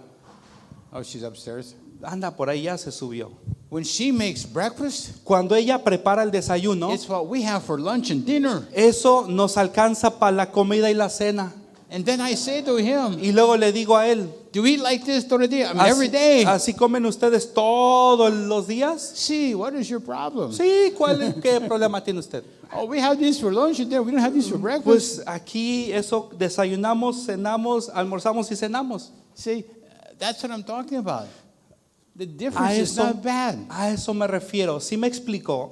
Oh, she's upstairs. Anda, por ahí ya se subió. When she makes breakfast, Cuando ella prepara el desayuno, it's what we have for lunch and dinner. eso nos alcanza para la comida y la cena. And then I say to him, Y luego le digo a él, do we eat like this todo el día? I mean, every day. ¿así comen ustedes todos los días? See, what is your problem? Sí, ¿qué problema tiene usted? Oh, we have this for lunch and dinner. We don't have this for breakfast. Pues aquí eso desayunamos, cenamos, almorzamos y cenamos. See, that's what I'm talking about. The A difference is eso, not bad. a eso me refiero. Sí me explico.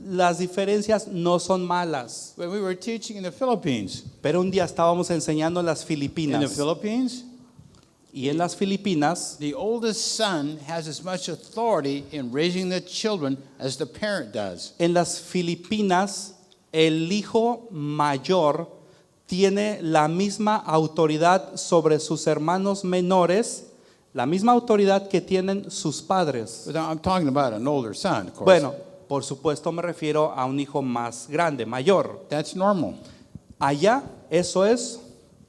Las diferencias no son malas. When we were teaching in the Philippines, Pero un día estábamos enseñando en las in the Filipinas. Philippines, Y en las Filipinas, the oldest son has as much authority in raising the children as the parent does. en las Filipinas, el hijo mayor tiene la misma autoridad sobre sus hermanos menores, la misma autoridad que tienen sus padres. But I'm talking about an older son, of course. Bueno, por supuesto me refiero a un hijo más grande, mayor. That's normal. Allá eso es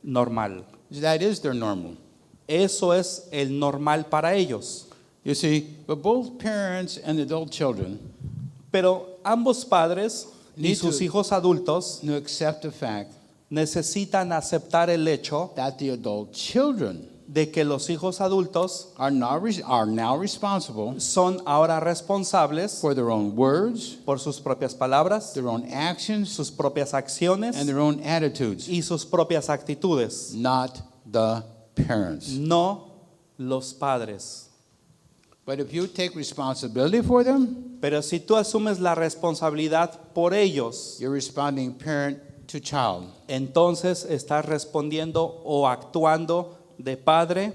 normal. That is their normal. Eso es el normal para ellos. You see, but both parents and adult children Pero ambos padres y Need sus to- hijos adultos to accept the fact necesitan aceptar el hecho that the adult children de que los hijos adultos are now responsible son ahora responsables for their own words, por sus propias palabras, their own actions, sus propias acciones and their own attitudes, y sus propias actitudes, not the parents. no los padres. But if you take responsibility for them, Pero si tú asumes la responsabilidad por ellos, you're responding parent to child. entonces estás respondiendo o actuando de padre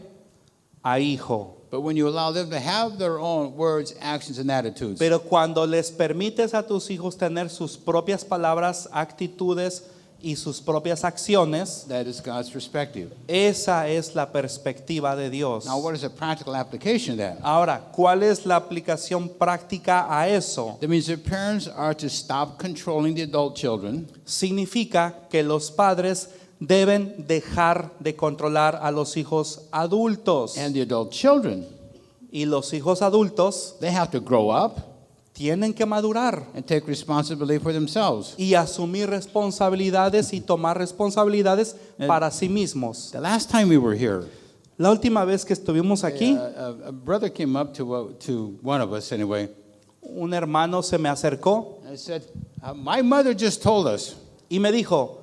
a hijo. But when you allow them to have their own words, actions, and attitudes, Pero cuando les permites a tus hijos tener sus propias palabras, actitudes y sus propias acciones, That is God's perspective. esa es la perspectiva de Dios. Now, what is the practical application of that? Ahora, ¿cuál es la aplicación práctica a eso? That means that parents are to stop controlling the adult children Significa que los padres deben dejar de controlar a los hijos adultos. and the adult children. Y los hijos adultos They have to grow up tienen que madurar and take responsibility for themselves. y asumir responsabilidades y tomar responsabilidades para sí mismos. The last time we were here, La última vez que estuvimos aquí, a brother came up to one of us anyway, un hermano se me acercó and said, my mother just told us y me dijo,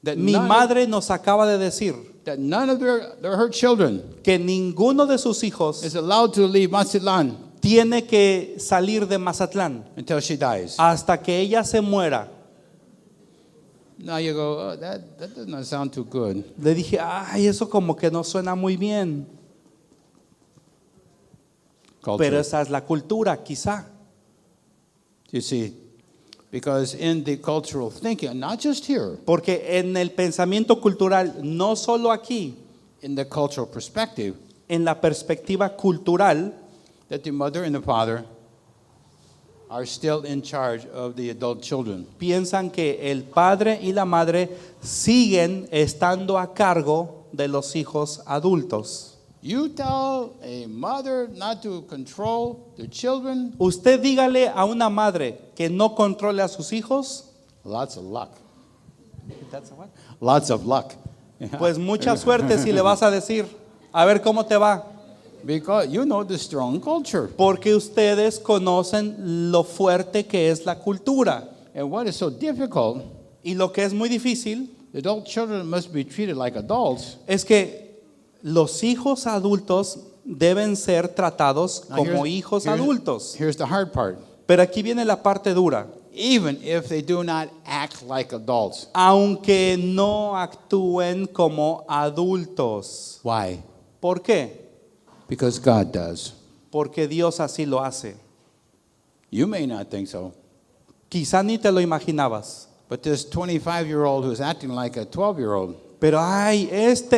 that mi madre nos acaba de decir that none of her children que ninguno de sus hijos is allowed to leave Mazatlan tiene que salir de Mazatlán until she dies. hasta que ella se muera. Now you go, oh, that does not sound too good. Le dije, ay, eso como que no suena muy bien. Culture. Pero esa es la cultura, quizá. You see, because in the cultural thinking, not just here, Porque en el pensamiento cultural, no solo aquí, in the cultural perspective, en la perspectiva cultural, that the mother and the father are still in charge of the adult children. piensan que el padre y la madre siguen estando a cargo de los hijos adultos. You tell a mother not to control the children, Usted dígale a una madre que no controle a sus hijos, lots of luck. Lots of luck. pues mucha suerte si le vas a decir, a ver cómo te va. Because you know the strong culture. Porque ustedes conocen lo fuerte que es la cultura. And what is so difficult, Y lo que es muy difícil the adult children must be treated like adults. es que los hijos adultos deben ser tratados Now, como hijos adultos. Here's the hard part. Pero aquí viene la parte dura. Even if they do not act like adults. Aunque no actúen como adultos. Why? ¿Por qué? Because God does. Porque Dios así lo hace. You may not think so, Quizá ni te lo imaginabas. but this 25-year-old who's acting like a 12-year-old, Pero ay,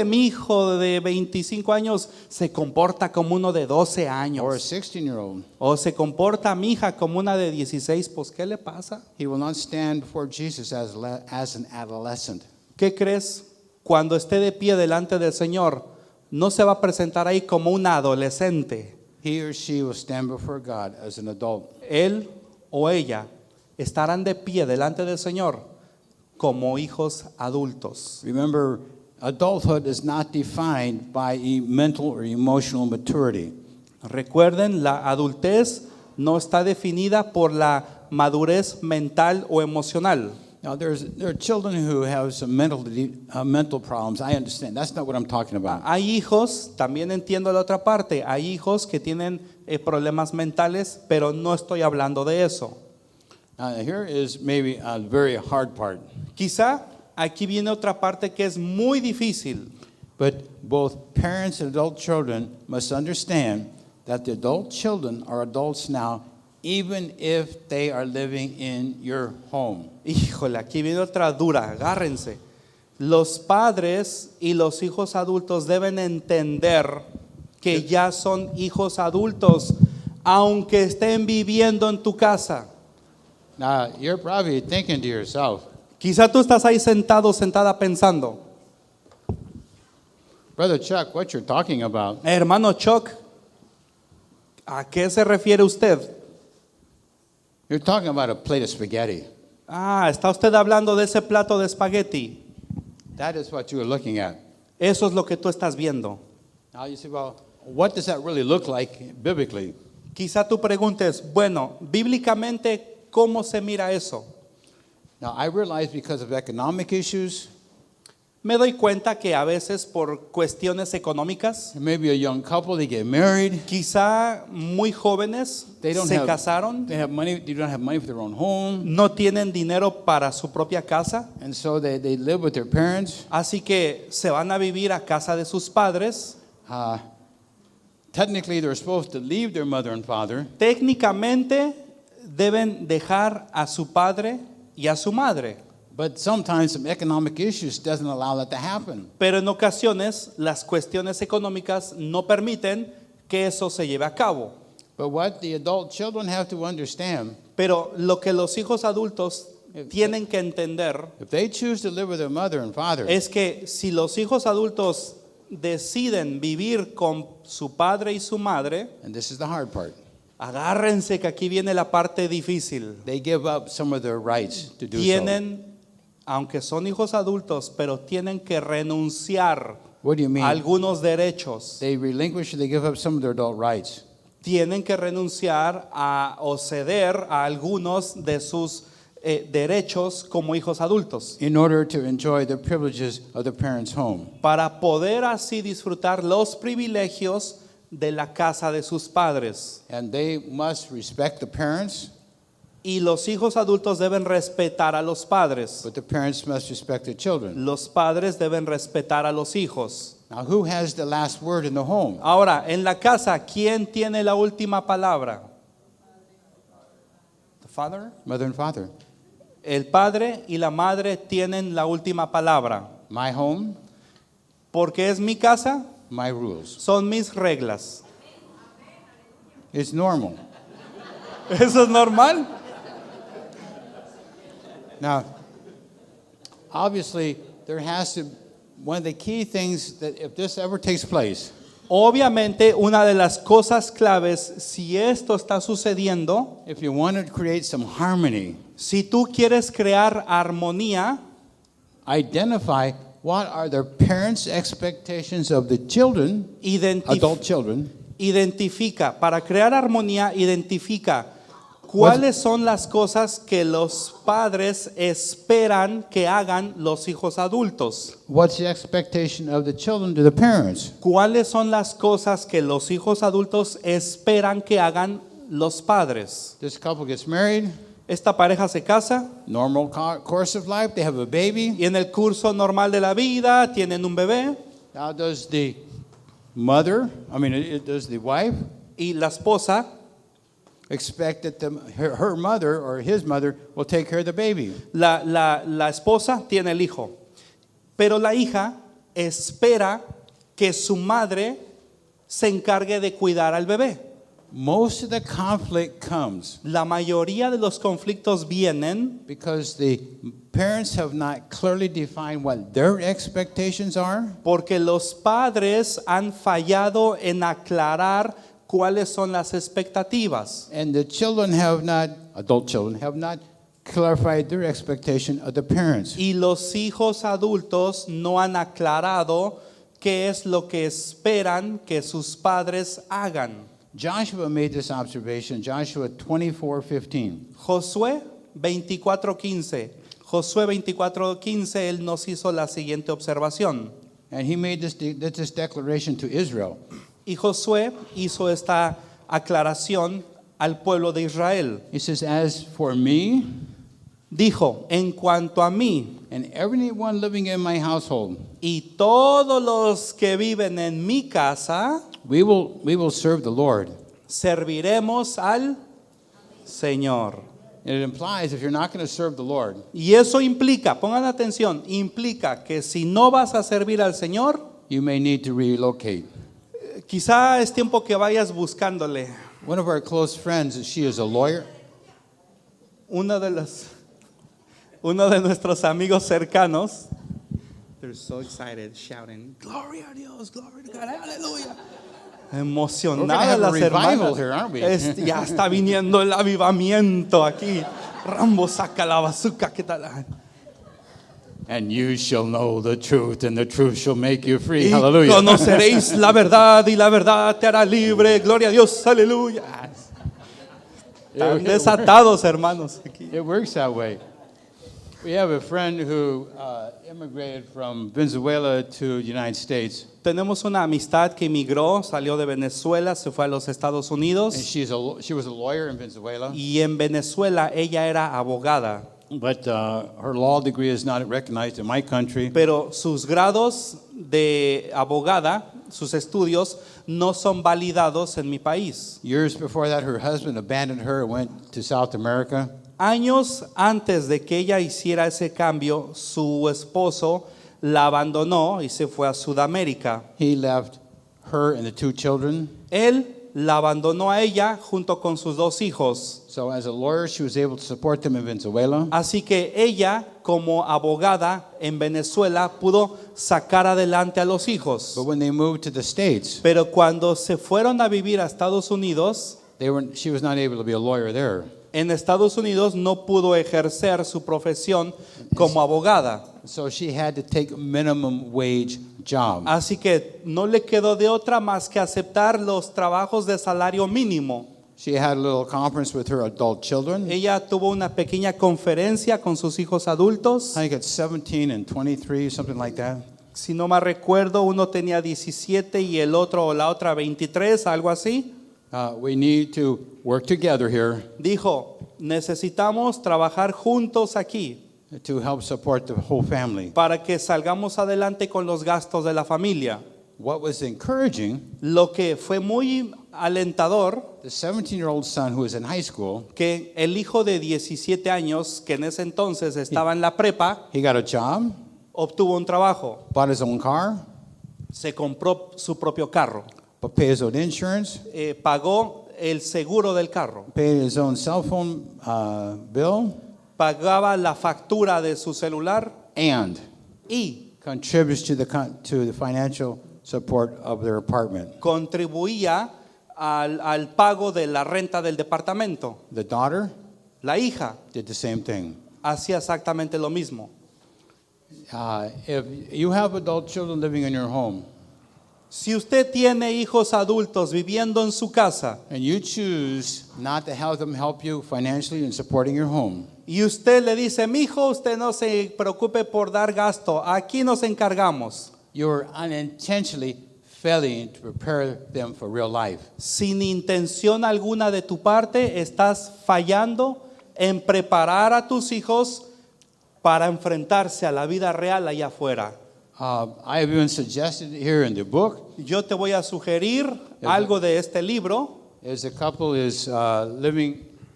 mi hijo de 25 años se comporta como uno de 12 or a años. 16-year-old, O se comporta mi hija como una de 16, pues ¿qué le pasa? he will not stand before Jesus as an adolescent. ¿Qué crees? Cuando esté de pie delante del Señor, no se va a presentar ahí como un adolescente. He or she will stand before God as an adult. Él o ella estarán de pie delante del Señor como hijos adultos. Remember, adulthood is not defined by mental or emotional maturity. Recuerden, la adultez no está definida por la madurez mental o emocional. Now, there are children who have some mental problems. I understand. That's not what I'm talking about. Hay hijos, también entiendo la otra parte, hay hijos que tienen problemas mentales, pero no estoy hablando de eso. Now, here is maybe a very hard part. Quizá aquí viene otra parte que es muy difícil, But both parents and adult children must understand that the adult children are adults now, even if they are living in your home. híjole, aquí viene otra dura, agárrense. Los padres y los hijos adultos deben entender que ya son hijos adultos, aunque estén viviendo en tu casa. Now, you're probably thinking to yourself, Quizá tú estás ahí sentado, sentada pensando, Brother Chuck, what you're talking about? hermano Chuck, ¿a qué se refiere usted? You're talking about a plate of spaghetti. Ah, está usted hablando de ese plato de espagueti. That is what you are looking at. Eso es lo que tú estás viendo. Now you say, well, what does that really look like biblically? Quizá tú preguntes, bueno, bíblicamente, ¿cómo se mira eso? Now, I realize because of economic issues, Me doy cuenta que a veces por cuestiones económicas, maybe a young couple, they get married, quizá muy jóvenes they don't se have, casaron, they have money, they don't have money for their own home, no tienen dinero para su propia casa, and so they live with their parents. así que se van a vivir a casa de sus padres. Technically, they're supposed to leave their mother and father, Técnicamente deben dejar a su padre y a su madre, But sometimes some economic issues doesn't allow that to happen. Pero en ocasiones las cuestiones económicas no permiten que eso se lleve a cabo. But what the adult children have to understand, Pero lo que los hijos adultos tienen que entender if they choose to live with their mother and father, es que si los hijos adultos deciden vivir con su padre y su madre, and this is the hard part, agárrense que aquí viene la parte difícil. they give up some of their rights to do so. Tienen, aunque son hijos adultos, pero tienen que renunciar What do you a mean? algunos derechos. They relinquish or they give up some of their adult rights. Tienen que renunciar o ceder a algunos de sus derechos como hijos adultos In order to enjoy the privileges of the parents' home. para poder así disfrutar los privilegios de la casa de sus padres. And they must respect the parents, Y los hijos adultos deben respetar a los padres. but the parents must respect their children. Los padres deben respetar a los hijos. Now, who has the last word in the home? Ahora, en la casa, ¿quién tiene la última palabra? The father. Mother and father. El padre y la madre tienen la última palabra. My home, Porque es mi casa, my rules. son mis reglas. It's normal. ¿Eso es normal? Now, obviously, there has to, one of the key things that if this ever takes place, Obviamente, una de las cosas claves, si esto está sucediendo, if you want to create some harmony, si tú quieres crear armonía, identify what are the parents' expectations of the children, adult children, identifica, para crear armonía, identifica cuáles son las cosas que los padres esperan que hagan los hijos adultos. what's the expectation of the children to the parents. ¿Cuáles son las cosas que los hijos adultos esperan que hagan los padres? This couple gets married, Esta pareja se casa normal course of life, they have a baby. y en el curso normal de la vida tienen un bebé Now, does the does the wife y la esposa expect that her mother or his mother will take care of the baby? La esposa tiene el hijo, pero la hija espera que su madre se encargue de cuidar al bebé. Most of the conflict comes La mayoría de los conflictos vienen because the parents have not clearly defined what their expectations are, porque los padres han fallado en aclarar cuáles son las expectativas. and the adult children have not clarified their expectation of the parents. Y los hijos adultos no han aclarado qué es lo que esperan que sus padres hagan. Joshua made this observation, Joshua 24:15. Josué 24:15. Josué 24:15, él nos hizo la siguiente observación. And he made this declaration to Israel. Y Josué hizo esta aclaración al pueblo de Israel. He says, as for me Dijo, en cuanto a mí and everyone living in my household, y todos los que viven en mi casa, we will serve the Lord. serviremos al Señor. And it implies if you're not going to serve the Lord, Y eso implica, pongan atención, implica que si no vas a servir al Señor, you may need to relocate. quizá es tiempo que vayas buscándole. One of our close friends, she is a lawyer. Uno de nuestros amigos cercanos, they're so excited, shouting, Gloria a Dios, gloria a God, aleluya. Emocionadas las hermanas. Here, aren't we? Ya está viniendo el avivamiento aquí. Rambo saca la bazuca, ¿qué tal? And you shall know the truth, and the truth shall make you free. Y Hallelujah. conoceréis la verdad y la verdad te hará libre. Gloria a Dios, aleluya. Están desatados, hermanos. Aquí. It works that way. We have a friend who immigrated from Venezuela to the United States. Tenemos una amistad que emigró, salió de Venezuela, se fue a los Estados And Unidos. she was a lawyer in Venezuela, Y en Venezuela ella era abogada. but her law degree is not recognized in my country. Pero sus grados de abogada, sus estudios, no son validados en mi país. Years before that, her husband abandoned her and went to South America. Años antes de que ella hiciera ese cambio, su esposo la abandonó y se fue a Sudamérica. He left her and the 2 children. Él la abandonó a ella junto con sus 2 hijos. So as a lawyer, she was able to support them in Venezuela. Así que ella, como abogada en Venezuela, pudo sacar adelante a los hijos. But when they moved to the States, Pero cuando se fueron a vivir a Estados Unidos, she was not able to be a lawyer there. en Estados Unidos no pudo ejercer su profesión como abogada. So she had to take a minimum wage job. Así que no le quedó de otra más que aceptar los trabajos de salario mínimo. She had a little conference with her adult children. Ella tuvo una pequeña conferencia con sus hijos adultos. I think it's 17 and 23, something like that. Si no me recuerdo, uno tenía 17 y el otro o la otra 23, algo así. We need to work together here Dijo, necesitamos trabajar juntos aquí to help support the whole family. para que salgamos adelante con los gastos de la familia. What was encouraging, Lo que fue muy alentador, the 17-year-old son who was in high school, que el hijo de 17 años, que en ese entonces estaba en la prepa, he got a job, obtuvo un trabajo, bought his own car, se compró su propio carro, but paid his own insurance, pagó el seguro del carro, paid his own cell phone bill, pagaba la factura de su celular and y contributes to the financial support of their apartment. contribuía al pago de la renta del departamento. The daughter La hija did the same thing. hacía exactamente lo mismo. If you have adult children living in your home Si usted tiene hijos adultos viviendo en su casa and you choose not to have them help you financially in supporting your home, y usted le dice, mijo, usted no se preocupe por dar gasto, aquí nos encargamos, you're unintentionally failing to prepare them for real life. sin intención alguna de tu parte, estás fallando en preparar a tus hijos para enfrentarse a la vida real allá afuera. I have even suggested here in the book, Yo te voy a sugerir algo de este libro. as a couple is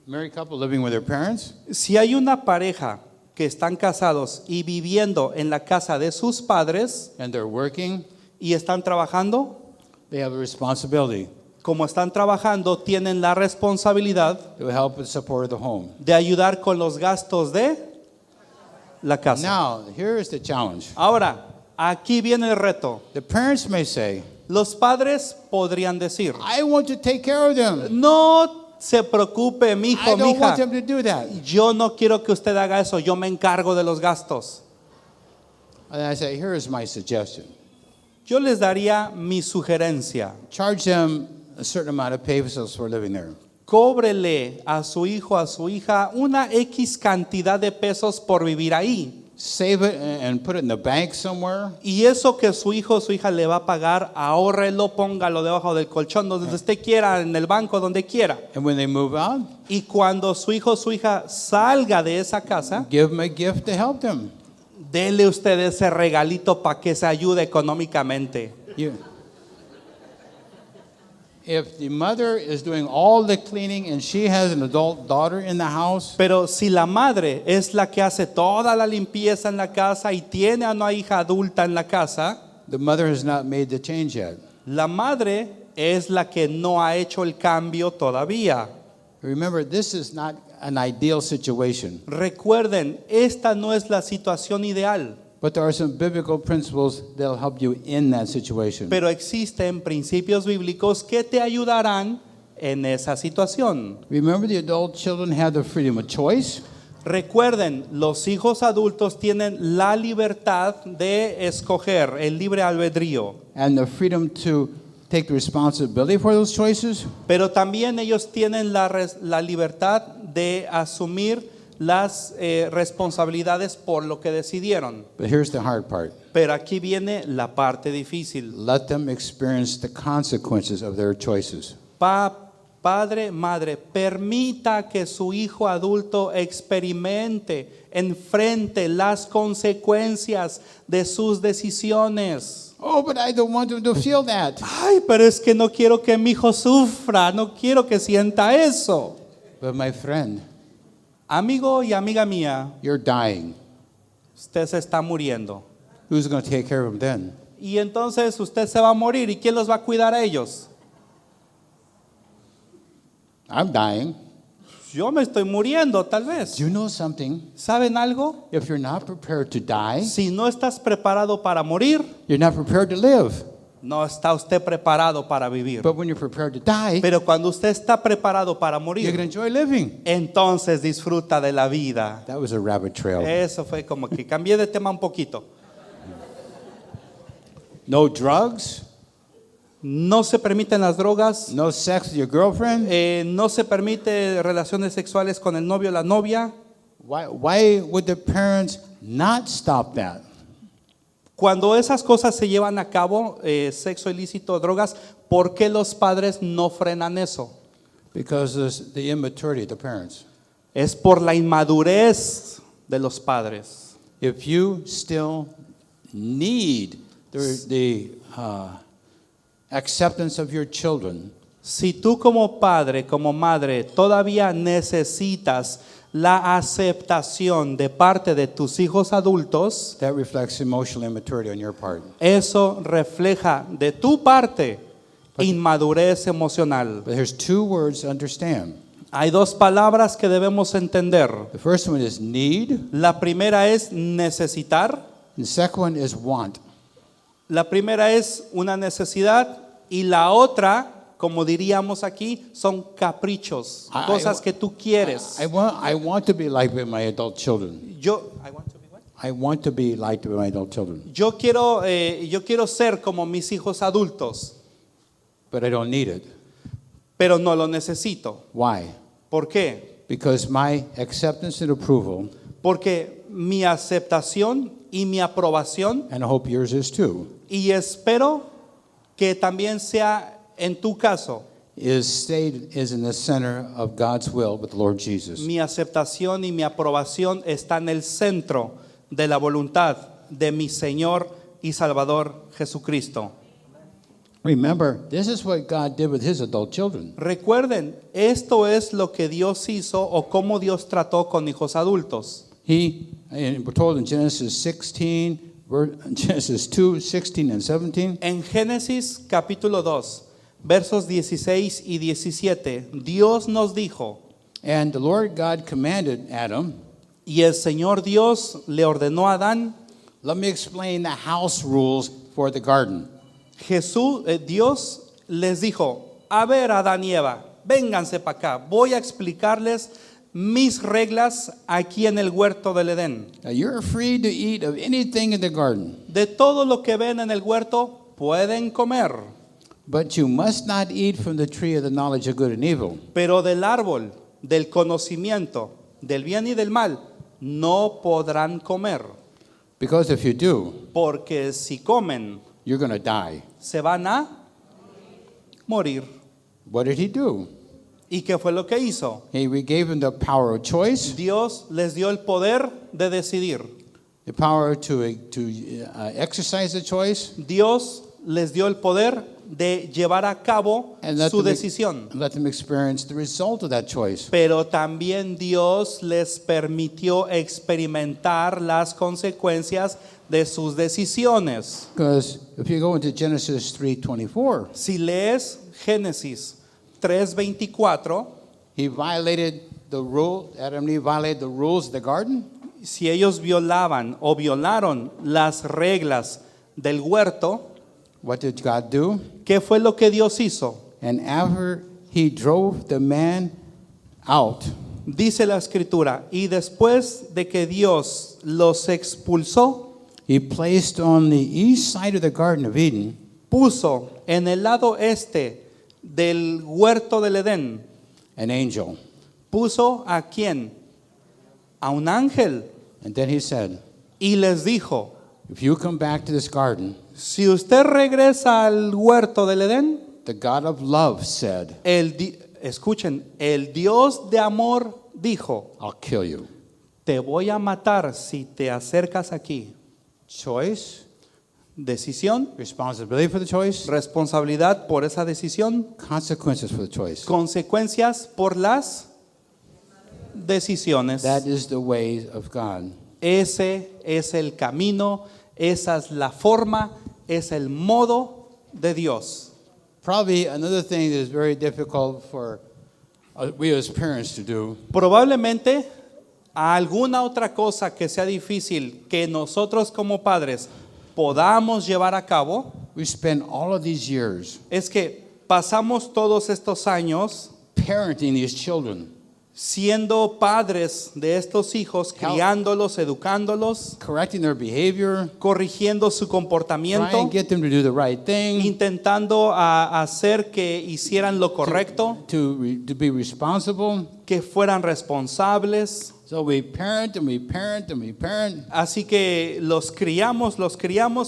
married couple living with their parents, Si hay una pareja que están casados y viviendo en la casa de sus padres and they're working, y están trabajando, they have a responsibility como están trabajando, tienen la responsabilidad to help with the support of the home. de ayudar con los gastos de la casa. Now, here is the challenge. Ahora, aquí viene el reto. The parents may say, Los padres podrían decir, I want to take care of them. no se preocupe, mi I hijo, don't mija. want them to do that. Yo no quiero que usted haga eso, yo me encargo de los gastos. And I say, here is my suggestion. Yo les daría mi sugerencia. Charge them a certain amount of pesos for living there. Cóbrele a su hijo, a su hija, una X cantidad de pesos por vivir ahí. Save it and put it in the bank somewhere. Y eso que su hijo o su hija le va a pagar, ahórrelo, póngalo debajo del colchón, donde usted quiera, en el banco, donde quiera. And when they move out, Y cuando su hijo o su hija salga de esa casa, give them a gift to help them. dele usted ese regalito para que se ayude económicamente. If the mother is doing all the cleaning and she has an adult daughter in the house, Pero si la madre es la que hace toda la limpieza en la casa y tiene a una hija adulta en la casa, the mother has not made the change yet. la madre es la que no ha hecho el cambio todavía. Remember, this is not an ideal situation, Recuerden, esta no es la situación ideal, but there are some biblical principles that will help you in that situation. pero existen principios bíblicos que te ayudarán en esa situación. Remember, the adult children have the freedom of choice. Recuerden, los hijos adultos tienen la libertad de escoger, el libre albedrío, And the freedom to take the responsibility for those choices. pero también ellos tienen la libertad de asumir las responsabilidades por lo que decidieron. But here's the hard part. Pero aquí viene la parte difícil. Let them experience the consequences of their choices. Padre, madre, permita que su hijo adulto experimente, enfrente las consecuencias de sus decisiones. Oh, but I don't want them to feel that. Ay, pero es que no quiero que mi hijo sufra, no quiero que sienta eso. But my friend, Amigo y amiga mía, you're dying. usted se está muriendo. Who's going to take care of them then? Y entonces usted se va a morir. ¿Y quién los va a cuidar a ellos? I'm dying. Yo me estoy muriendo, tal vez. Do you know something? ¿Saben algo? If you're not prepared to die, Si no estás preparado para morir, you're not prepared to live. no está usted preparado para vivir. But when you're prepared to die, Pero cuando usted está preparado para you can morir, enjoy living. entonces disfruta de la vida. That was a rabbit trail. Eso fue como que cambié de tema un poquito. No drugs, No se permiten las drogas, no sex with your girlfriend. no se permite relaciones sexuales con el novio o la novia. Why would the parents not stop that? Cuando esas cosas se llevan a cabo, sexo ilícito, drogas, ¿por qué los padres no frenan eso? Because of the immaturity of the parents. Es por la inmadurez de los padres. If you still need the acceptance of your children, Si tú como padre, como madre, todavía necesitas la aceptación de parte de tus hijos adultos, that reflects emotional immaturity on your part. eso refleja de tu parte inmadurez emocional. But there's two words to understand. Hay dos palabras que debemos entender. The first one is need, La primera es necesitar. and the second one is want. La primera es una necesidad y la otra, como diríamos aquí, son caprichos, cosas que tú quieres. I want to be like with my adult children. Yo I want to be like with my adult children, yo quiero ser como mis hijos adultos, but I don't need it. pero no lo necesito. Why? ¿Por qué? Because my acceptance and approval, Porque mi aceptación y mi aprobación, and I hope yours is too, y espero que también sea en tu caso, is in the center of God's will with the Lord Jesus. mi aceptación y mi aprobación está en el centro de la voluntad de mi Señor y Salvador Jesucristo. Remember, this is what God did with his adult children. Recuerden, esto es lo que Dios hizo o cómo Dios trató con hijos adultos. And we're told in Genesis 16, Genesis 2, 16 and 17, En Génesis capítulo 2, versos 16 y 17, Dios nos dijo, and the Lord God commanded Adam, y el Señor Dios le ordenó a Adán, let me explain the house rules for the garden. Dios les dijo, a ver Adán y Eva, vénganse para acá, voy a explicarles mis reglas aquí en el huerto del Edén. Now you're free to eat of anything in the garden, De todo lo que ven en el huerto pueden comer, but you must not eat from the tree of the knowledge of good and evil. pero del árbol del conocimiento del bien y del mal no podrán comer, Because if you do, porque si comen you're going to die. se van a morir. What did he do? ¿Y qué fue lo que hizo? He gave him the power of choice, Dios les dio el poder de decidir. the power to exercise the choice, Dios les dio el poder de llevar a cabo and let su them, decisión. let them experience the result of that choice. Pero también Dios les permitió experimentar las consecuencias de sus decisiones. Because if you go into Genesis 3:24, Si lees Génesis 3:24, he violated the rule. Adam and Eve violated the rules of the garden. si ellos violaban o violaron las reglas del huerto, What did God do? ¿qué fue lo que Dios hizo? And after he drove the man out, Dice la escritura, y después de que Dios los expulsó, he placed on the east side of the Garden of Eden puso en el lado este del huerto del Edén, an angel. puso a quién? A un ángel. And then he said, Y les dijo, if you come back to this garden, si usted regresa al huerto del Edén, the God of love said, escuchen, el Dios de amor dijo, I'll kill you. te voy a matar si te acercas aquí. Choice, Decisión, responsibility for the choice, responsabilidad por esa decisión, consequences for the choice. consecuencias por las decisiones. That is the way of God. Ese es el camino, esa es la forma, es el modo de Dios. Probably another thing that is very difficult for we as parents to do Probablemente alguna otra cosa que sea difícil que nosotros como padres podamos llevar a cabo we spend all of these years es que pasamos todos estos años parenting these children, siendo padres de estos hijos, criándolos, educándolos, correcting their behavior, corrigiendo su trying comportamiento, to get them to do the right thing, intentando hacer que hicieran lo correcto, to be responsible. que fueran responsables. So we parent and we parent and we parent. Así que los criamos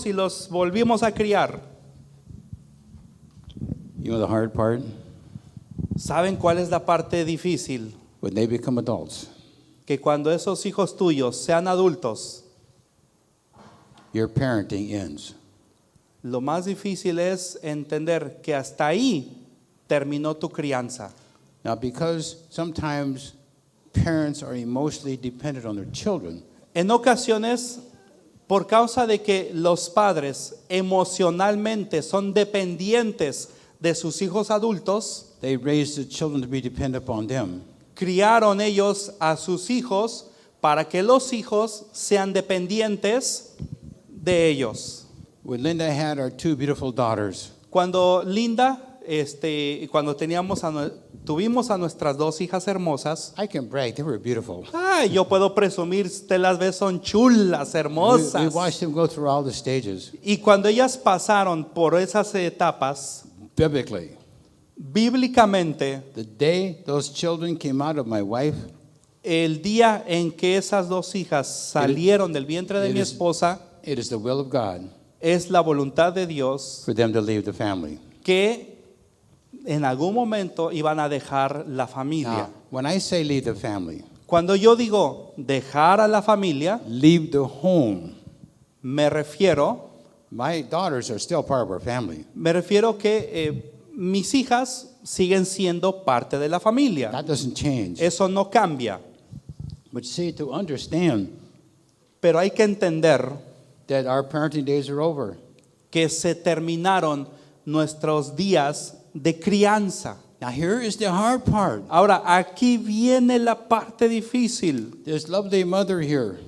y los volvimos a criar. You know the hard part? ¿Saben cuál es la parte difícil? When they become adults, Que cuando esos hijos tuyos sean adultos, your parenting ends. lo más difícil es entender que hasta ahí terminó tu crianza. Now, because sometimes parents are emotionally dependent on their children, En ocasiones, por causa de que los padres emocionalmente son dependientes de sus hijos adultos, they raise the children to be dependent upon them. criaron ellos a sus hijos para que los hijos sean dependientes de ellos. When Linda had our two beautiful daughters, Cuando Linda, cuando tuvimos a nuestras dos hijas hermosas, I can brag, they were beautiful. yo puedo presumir, usted las ve, son chulas, We hermosas. watched them go through all the stages. Y cuando ellas pasaron por esas etapas, Biblically, bíblicamente, the day those children came out of my wife, el día en que esas dos hijas salieron del vientre de it mi is- esposa, it is the will of God es la voluntad de Dios for them to leave the family. que en algún momento iban a dejar la familia. Now, when I say leave the family, Cuando yo digo dejar a la familia, leave the home, me refiero my daughters are still part of our family. que mis hijas siguen siendo parte de la familia. That doesn't change. Eso no cambia, But see, to understand pero hay que entender that our parenting days are over. que se terminaron nuestros días de crianza. Now, here is the hard part. Ahora, aquí viene la parte difícil. This lovely mother here,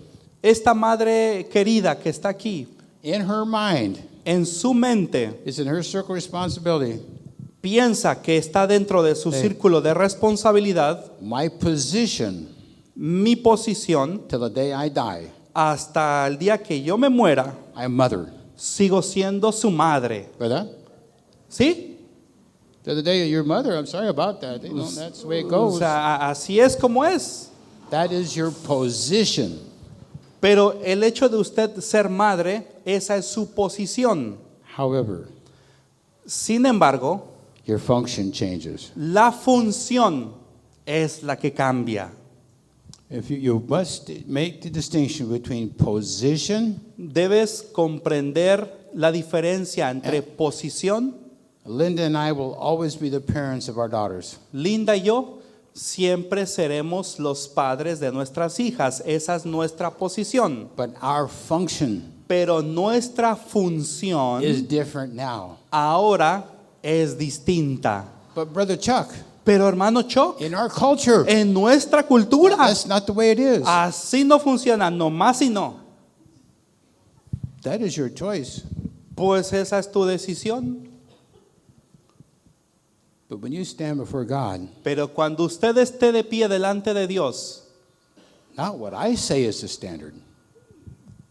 Esta madre querida que está aquí, in her mind, en su mente, it's in her circle of responsibility. piensa que está dentro de su Sí. círculo de responsabilidad, My position mi posición, till the day I die, hasta el día que yo me muera, I'm mother. sigo siendo su madre. ¿Verdad? ¿Sí? The other day, your mother, I'm sorry about that. You know, that's the way it O goes. sea, así es como es. That is your position. Pero el hecho de usted ser madre, esa es su posición. However, Sin embargo, your function changes. la función es la que cambia. If you must make the distinction between position. Debes comprender la diferencia entre posición. Linda and I will always be the parents of our daughters. Linda y yo siempre seremos los padres de nuestras hijas. Esa es nuestra posición. But our function Pero nuestra función is different now. ahora es distinta. But Brother Chuck, Pero hermano Chuck, in our culture, en nuestra cultura, that's not the way it is. así no funciona, no más y no. That is your choice. Pues esa es tu decisión. But when you stand before God, Pero cuando usted esté de pie delante de Dios, not what I say is the standard.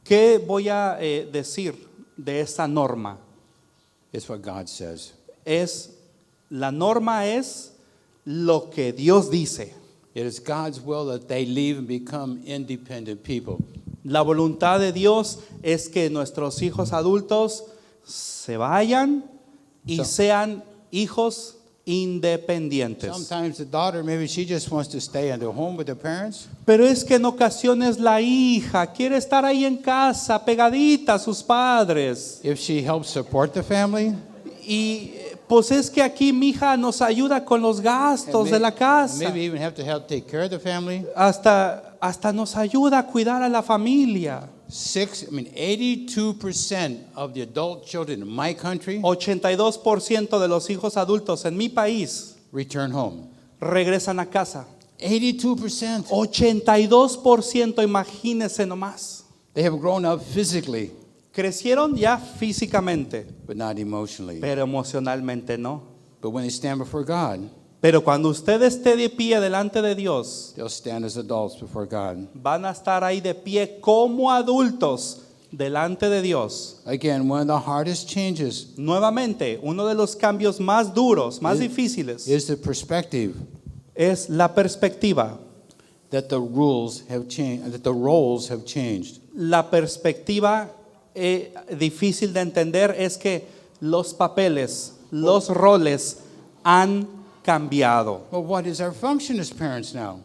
¿qué voy a decir de esa norma? It's what God says. La norma es lo que Dios dice. It is God's will that they leave and become independent people. La voluntad de Dios es que nuestros hijos adultos se vayan y So- sean hijos independientes. Sometimes the daughter, maybe she just wants to stay in the home with the parents. Pero es que en ocasiones la hija quiere estar ahí en casa, pegadita a sus padres. If she helps support the family, Y pues es que aquí mi hija nos ayuda con los gastos de la casa. Maybe even have to help take care of the family. Hasta nos ayuda a cuidar a la familia. 82% of the adult children in my country 82% de los hijos adultos en mi país return home. regresan a casa. 82%. 82%, imagínense nomás. They have grown up physically, Crecieron ya físicamente, but not emotionally. pero emocionalmente no. But when they stand before God, Pero cuando usted esté de pie delante de Dios, they'll stand as adults before God. van a estar ahí de pie como adultos delante de Dios. Again, one of the hardest changes Nuevamente, uno de los cambios más duros, más difíciles, is the perspective es la perspectiva. that the rules have changed, that the roles have changed. La perspectiva difícil de entender es que los papeles, los roles han cambiado. Well, what is our function as parents now?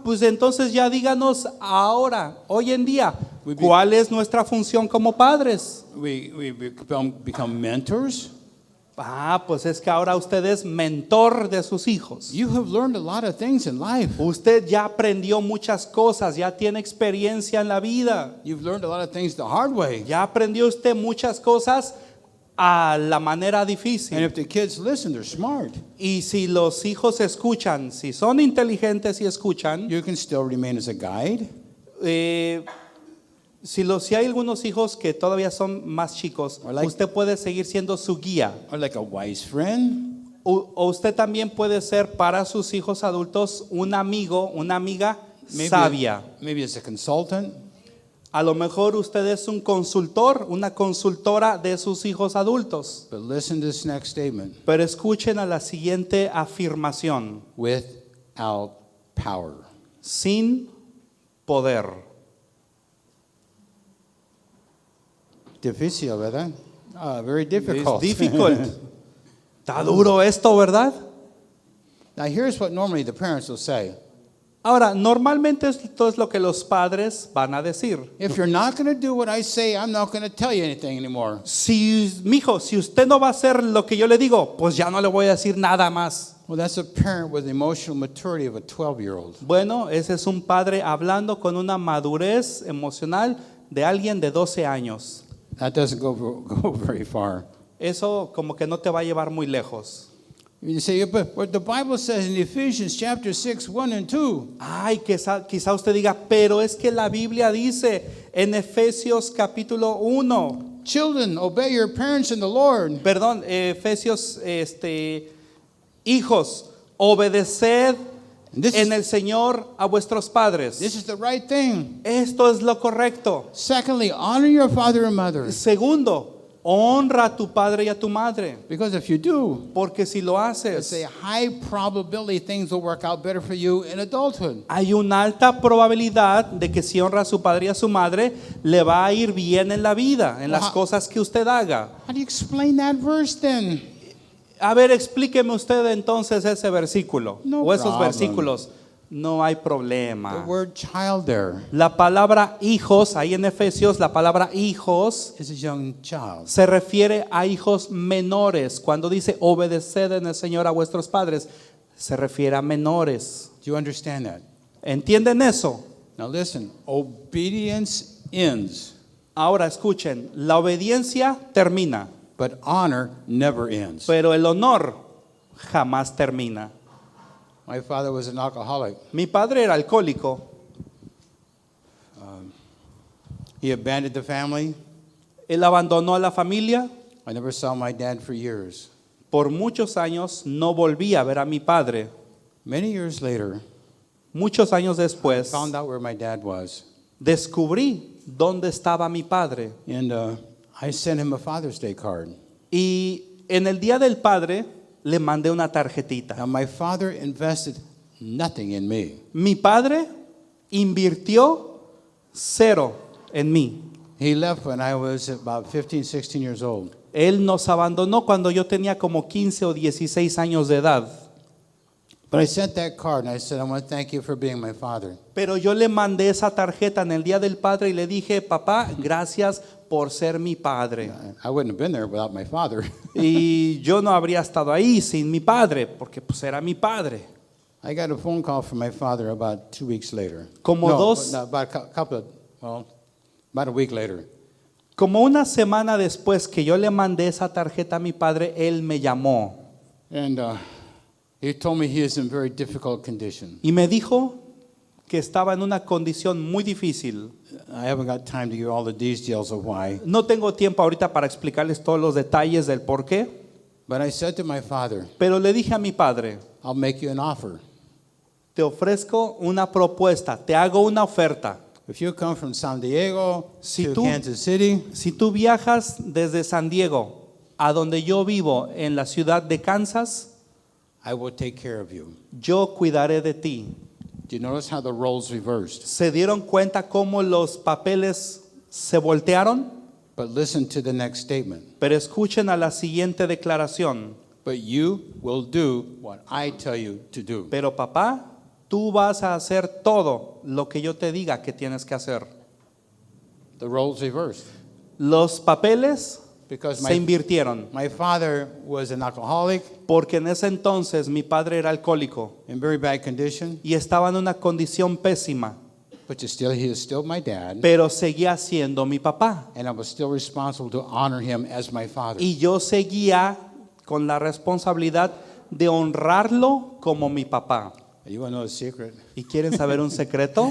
Pues entonces ya díganos ahora, hoy en día, ¿cuál es nuestra función como padres? We become mentors. Pues es que ahora usted es mentor de sus hijos. You have learned a lot of things in life. Usted ya aprendió muchas cosas, ya tiene experiencia en la vida. You've learned a lot of things the hard way. Ya aprendió usted muchas cosas a la manera And difícil. if the kids listen, they're smart. Y si los hijos escuchan, si son inteligentes y escuchan, You can still remain as a guide. si hay algunos hijos que todavía son más chicos, Or like- usted puede seguir siendo su guía. Or like a wise friend. O usted también puede ser para sus hijos adultos un amigo, una amiga Maybe, sabia. maybe as a consultant. A lo mejor usted es un consultor, una consultora de sus hijos adultos. But listen to this next statement. Pero escuchen a la siguiente afirmación: Without power. sin poder. Difícil, ¿verdad? Very Es difficult. difficult. Está duro esto, ¿verdad? Now here's what normally the parents will say. Ahora, normalmente esto es lo que los padres van a decir. If you're not going to do what I say, I'm not going to tell you anything anymore. Mijo, si usted no va a hacer lo que yo le digo, pues ya no le voy a decir nada más. Well, that's a parent with the emotional maturity of a 12-year-old. Bueno, ese es un padre hablando con una madurez emocional de alguien de 12 años. That doesn't go very far. Eso como que no te va a llevar muy lejos. You say, but what the Bible says in Ephesians chapter 6, 1 and 2. Ay, quizá usted diga, pero es que la Biblia dice en Efesios capítulo 1, Children, obey your parents in the Lord. perdón, Efesios, hijos, obedeced This en is- el Señor a vuestros padres. This is the right thing. Esto es lo correcto. Secondly, honor your father and mother. Segundo, honra a tu padre y a tu madre, Because if you do, porque si lo it's haces, a high probability things will work out better for you in adulthood. hay una alta probabilidad de que si honra a su padre y a su madre, le va a ir bien en la vida, en las Ajá. cosas que usted haga. How do you explain that verse then? A ver, explíqueme usted entonces ese versículo No o esos problem. versículos. No hay The problema. word child there La palabra hijos, ahí en Efesios, la palabra hijos is a young child. se refiere a hijos menores. Cuando dice obedeced en el Señor a vuestros padres, se refiere a menores. Do you understand that? ¿Entienden eso? Now listen, obedience ends, Ahora escuchen, la obediencia termina, but honor never ends. pero el honor jamás termina. My father was an alcoholic. Mi padre era alcohólico. He abandoned the family. Él abandonó a la familia. I never saw my dad for years. Por muchos años no volví a ver a mi padre. Many years later, Muchos años después found out where my dad was. descubrí dónde estaba mi padre. And I sent him a Father's Day card. Y en el Día del Padre le mandé una tarjetita. Now, my father invested nothing in me. Mi padre invirtió cero en mí. He left when I was about 15, 16 years old. Él nos abandonó cuando yo tenía como 15 o 16 años de edad. But I sent that card and I said, I want to thank you for being my father. Pero yo le mandé esa tarjeta en el Día del Padre y le dije, papá, gracias por ser mi padre. I wouldn't have been there without my father. Y yo no habría estado ahí sin mi padre, porque pues era mi padre. I got a phone call from my father about 2 weeks later. Como dos- about a couple of, well, about a week later. Como una semana después que yo le mandé esa tarjeta a mi padre, él me llamó And he told me he is in very difficult condition. y me dijo que estaba en una condición muy difícil. I haven't got time to give all the details of why. No tengo tiempo ahorita para explicarles todos los detalles del por qué, But I said to my father, pero le dije a mi padre, I'll make you an offer. te ofrezco una propuesta, te hago una oferta. If you come from San Diego Si to tú- Kansas City, Si tú viajas desde San Diego a donde yo vivo, en la ciudad de Kansas, I will take care of you. yo cuidaré de ti. Do you notice how the roles reversed? ¿Se dieron cuenta cómo los papeles se voltearon? But listen to the next statement. Pero escuchen a la siguiente declaración. But you will do what I tell you to do. Pero papá, tú vas a hacer todo lo que yo te diga que tienes que hacer. The roles reversed. Los papeles Because se invirtieron. my father was an alcoholic Porque en ese entonces mi padre era alcohólico in very bad condition, y estaba en una condición pésima, but he is still my dad, pero seguía siendo mi papá. and I was still responsible to honor him as my father. Y yo seguía con la responsabilidad de honrarlo como mi papá. You want to know the secret? ¿Y quieren saber un secreto?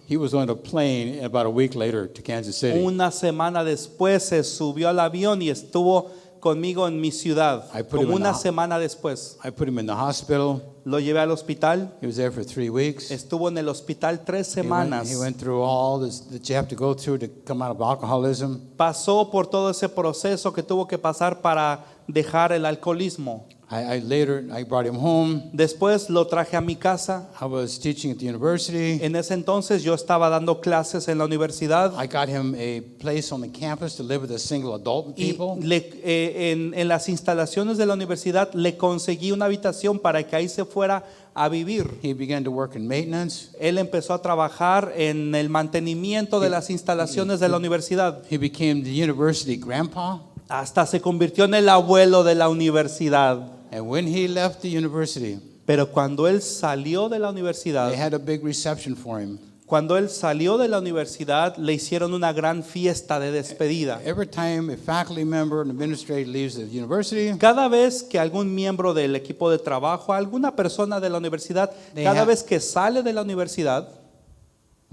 He was on a plane about a week later to Kansas City. Una semana después se subió al avión y estuvo conmigo en mi ciudad. I put him Como in una the- semana después. I put him in the hospital. Lo llevé al hospital. He was there for 3 weeks. Estuvo en el hospital 3 semanas. He went through all this that you have to go through to come out of alcoholism. Pasó por todo ese proceso que tuvo que pasar para dejar el alcoholismo. I brought him home. Después lo traje a mi casa. I was teaching at the university. En ese entonces yo estaba dando clases en la universidad. I got him a place on the campus to live with a single adult Y people. en las instalaciones de la universidad le conseguí una habitación para que ahí se fuera a vivir. He began to work in maintenance. Él empezó a trabajar en el mantenimiento de las instalaciones de la universidad. He became the university grandpa. Hasta se convirtió en el abuelo de la universidad. And when he left the university, Pero cuando él salió de la they universidad, had a big reception for him. le hicieron una gran fiesta de despedida. Every time a faculty member and administrator leaves the university, Cada vez que algún miembro del equipo de trabajo, alguna persona de la universidad, cada have- vez que sale de la universidad,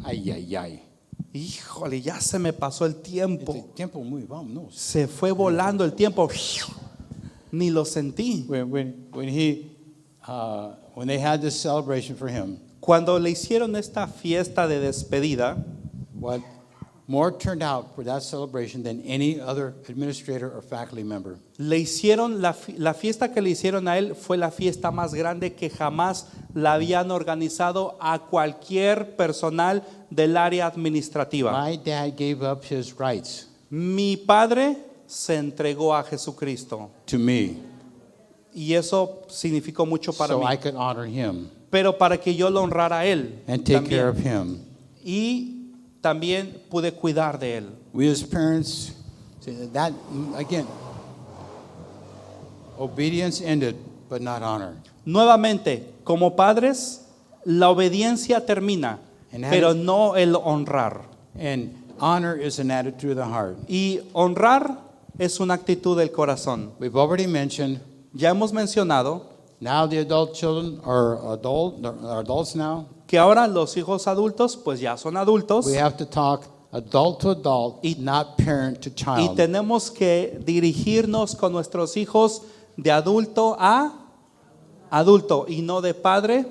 ay, ay, ay. híjole, ya se me pasó el tiempo. El tiempo muy vámonos. Se fue volando el tiempo. Ni lo sentí. When they had this celebration for him, Cuando le hicieron esta fiesta de despedida, what more turned out for that celebration than any other administrator or faculty member. le hicieron la fiesta que le hicieron a él fue la fiesta más grande que jamás la habían organizado a cualquier personal del área administrativa. My dad gave up his rights Mi padre se entregó a Jesucristo to me y eso significó mucho para so mí. I could honor him Pero para que yo lo honrara a él and take también. care of him. Y también pude cuidar de él. We as parents, see, that again, obedience ended, but not honor. Nuevamente, como padres, la obediencia termina, And that pero is- no el honrar. And honor is an attitude of the heart. Y honrar es una actitud del corazón. We've already mentioned, Ya hemos mencionado now the adult children are adults now. que ahora los hijos adultos pues ya son adultos We have to talk adult to adult, Y- not parent to y child. tenemos que dirigirnos con nuestros hijos de adulto a adulto y no de padre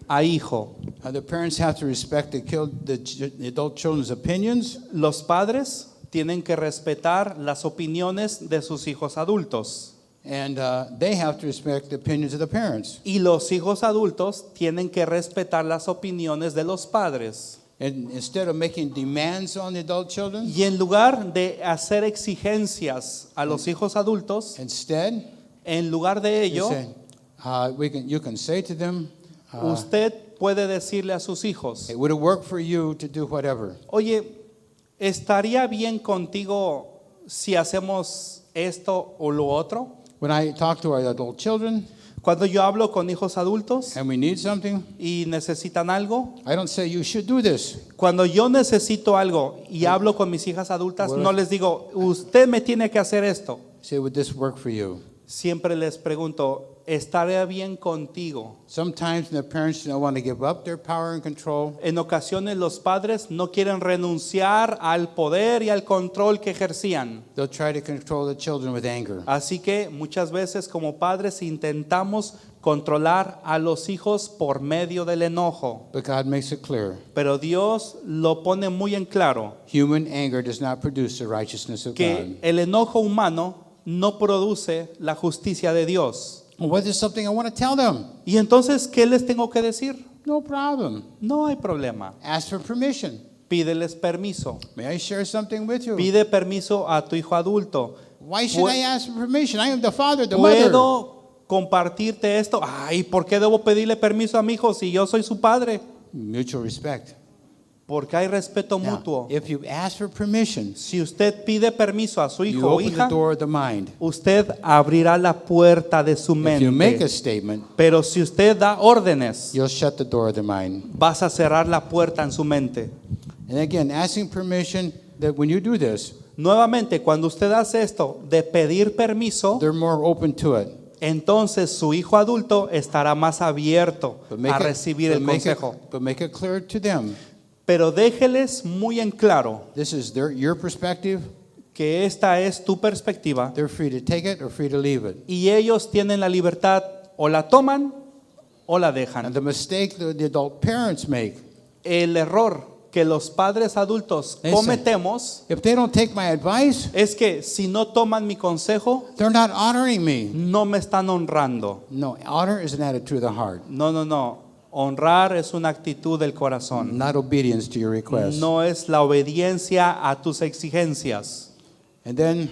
a hijo. The parents have to respect the adult children's opinions, Los padres tienen que respetar las opiniones de sus hijos adultos. and they have to respect the opinions of the parents. Y los hijos adultos tienen que respetar las opiniones de los padres. And instead of making demands on the adult children, Y en lugar de hacer exigencias a los hijos adultos, instead, en lugar de you ello, say, you can say to them, usted puede decirle a sus hijos, it would have worked for you to do whatever. oye, ¿estaría bien contigo si hacemos esto o lo otro. When I talk to our adult children Cuando yo hablo con hijos adultos and we need something, y necesitan algo, I don't say you should do this. cuando yo necesito algo y hablo con mis hijas adultas, Bueno. no les digo, usted me tiene que hacer esto. I say, would this work for you? Siempre les pregunto, ¿estaré bien contigo? Sometimes the parents don't want to give up their power and control. En ocasiones los padres no quieren renunciar al poder y al control que ejercían. They'll try to control the children with anger. Así que muchas veces como padres intentamos controlar a los hijos por medio del enojo. But God makes it clear. Pero Dios lo pone muy en claro Human anger does not produce the righteousness of God. que el enojo humano no produce la justicia de Dios. Well, what is something I want to tell them? Y entonces, ¿qué les tengo que decir? No problem. No hay problema. Ask for permission. Pídeles permiso. May I share something with you? Pide permiso a tu hijo adulto. Why should Pu- I ask for permission? I am the father, the mother. ¿Puedo compartirte esto? Ay, ¿por qué debo pedirle permiso a mi hijo si yo soy su padre? Mutual respect. Porque hay respeto Now, mutuo. if you ask for permission, Si usted pide permiso a su you hijo o open the hija, door of the mind. usted abrirá la puerta de su If you make a mente. statement, Pero si usted da órdenes, you'll shut the door of the mind. vas a cerrar la puerta en su mente. And again, asking permission, that when you do this, Nuevamente, cuando usted hace esto de pedir permiso, they're more open to it. entonces su hijo adulto estará más abierto But a recibir el consejo. but make it clear to them, Pero déjeles muy en claro this is your perspective. que esta es tu perspectiva They're free to take it or free to leave it. y ellos tienen la libertad o la toman o la And dejan. the mistake that the adult parents make, El error que los padres adultos Ese. cometemos if they don't take my advice, es que si no toman mi consejo, they're not honoring me. no me están honrando. No, honor is an attitude of the heart, No, no, no. Honrar es una actitud del corazón. not obedience to your request. No es la obediencia a tus exigencias. And then,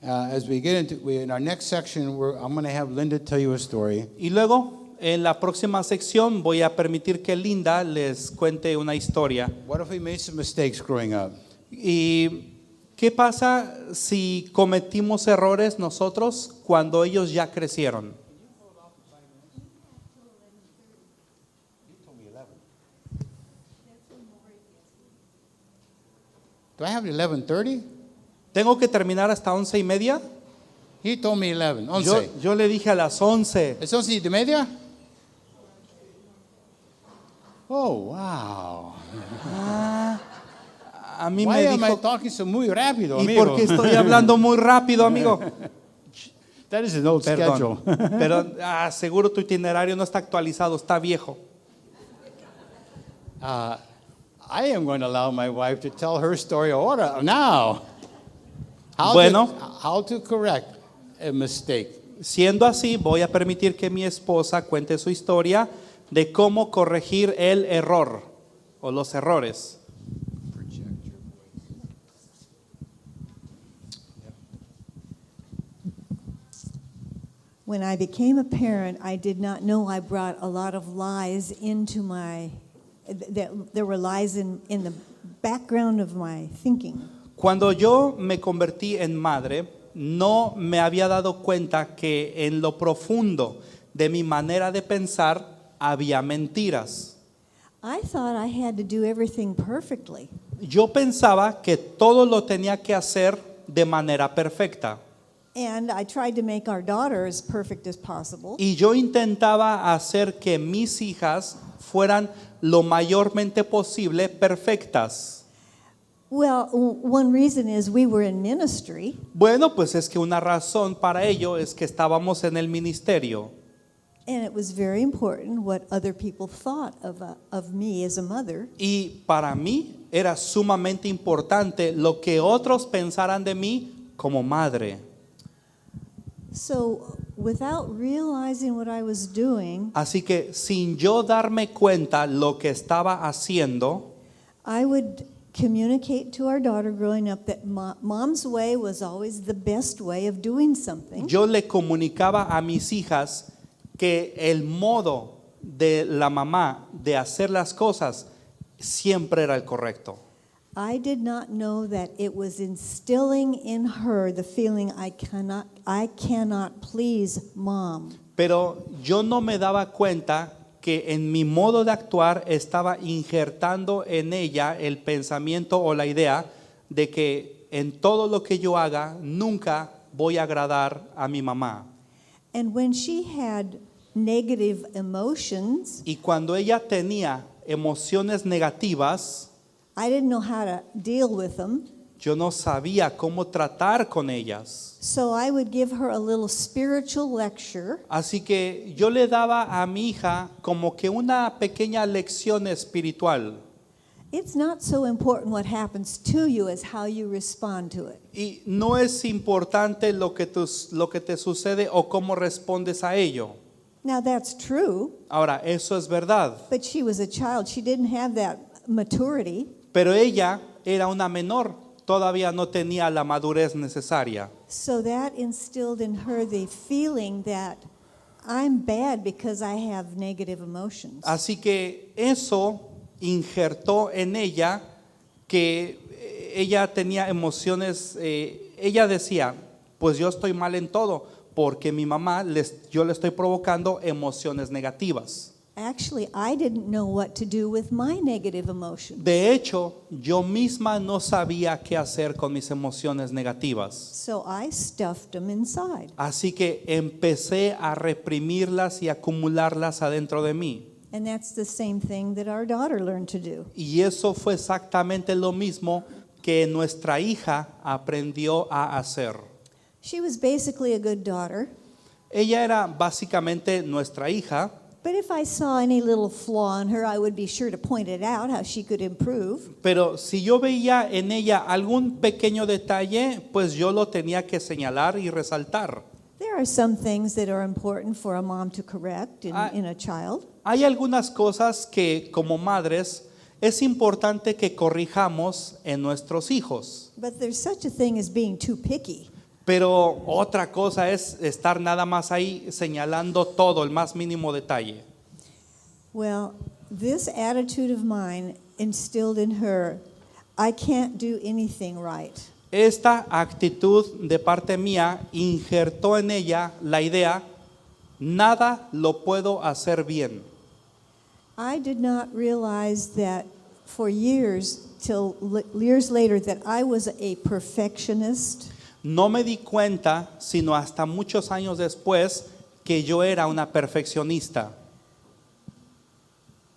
as we get in our next section, I'm going to have Linda tell you a story. Y luego, en la próxima sección, voy a permitir que Linda les cuente una historia. What if we made some mistakes growing up? ¿Y qué pasa si cometimos errores nosotros cuando ellos ya crecieron? Do I have 11:30? ¿Tengo que terminar hasta 11:30? He told me 11. Yo le dije a las 11. ¿Es 11:30? Oh, wow. A mí Why me am I dijo, talking so muy rápido, ¿y amigo? por qué estoy hablando muy rápido, amigo? That is an old schedule. Perdón, pero seguro tu itinerario no está actualizado, está viejo. I am going to allow my wife to tell her story ahora, now. Bueno. How to correct a mistake. Siendo así, voy a permitir que mi esposa cuente su historia de cómo corregir el error o los errores. When I became a parent, I did not know I brought a lot of lies into that there were lies in the background of my thinking. Cuando yo me convertí en madre, no me había dado cuenta que en lo profundo de mi manera de pensar había mentiras. I thought I had to do everything perfectly. Yo pensaba que todo lo tenía que hacer de manera perfecta. And I tried to make our daughter as perfect as possible. Y yo intentaba hacer que mis hijas fueran lo mayormente posible perfectas. Well, one reason is we were in ministry, Bueno, pues es que una razón para ello es que estábamos en el ministerio. and it was very important what other people thought of me as a mother. Y para mí era sumamente importante lo que otros pensaran de mí como madre. So, without realizing what I was doing, Así que sin yo darme cuenta lo que estaba haciendo, I would communicate to our daughter growing up that mom's way was always the best way of doing something. yo le comunicaba a mis hijas que el modo de la mamá de hacer las cosas siempre era el correcto. I did not know that it was instilling in her the feeling I cannot please mom. Pero yo no me daba cuenta que en mi modo de actuar estaba injertando en ella el pensamiento o la idea de que en todo lo que yo haga nunca voy a agradar a mi mamá. And when she had negative emotions, Y cuando ella tenía emociones negativas, I didn't know how to deal with them. yo no sabía cómo tratar con ellas. So I would give her a little spiritual lecture. Así que yo le daba a mi hija como que una pequeña lección espiritual. It's not so important what happens to you as how you respond to it. Y no es importante lo que te sucede o cómo respondes a ello. Now that's true, Ahora, eso es verdad. but she was a child. She didn't have that maturity. Pero ella era una menor, todavía no tenía la madurez necesaria. So that instilled in her the feeling that I'm bad because I have negative emotions. Así que eso injertó en ella que ella tenía emociones, ella decía, pues yo estoy mal en todo, porque mi mamá, yo le estoy provocando emociones negativas. Actually, I didn't know what to do with my negative emotions. De hecho, yo misma no sabía qué hacer con mis emociones negativas. So I stuffed them inside. Así que empecé a reprimirlas y acumularlas adentro de mí. And that's the same thing that our daughter learned to do. Y eso fue exactamente lo mismo que nuestra hija aprendió a hacer. She was basically a good daughter, Ella era básicamente nuestra hija, but if I saw any little flaw in her, I would be sure to point it out, how she could improve. pero si yo veía en ella algún pequeño detalle, pues yo lo tenía que señalar y resaltar. There are some things that are important for a mom to correct Ah. in a child. Hay algunas cosas que como madres es importante que corrijamos en nuestros hijos, But there's such a thing as being too picky. pero otra cosa es estar nada más ahí señalando todo, el más mínimo detalle. Well, this attitude of mine instilled in her, I can't do anything right. Esta actitud de parte mía injertó en ella la idea, nada lo puedo hacer bien. I did not realize that for years, till years later, that I was a perfectionist. No me di cuenta, sino hasta muchos años después, que yo era una perfeccionista.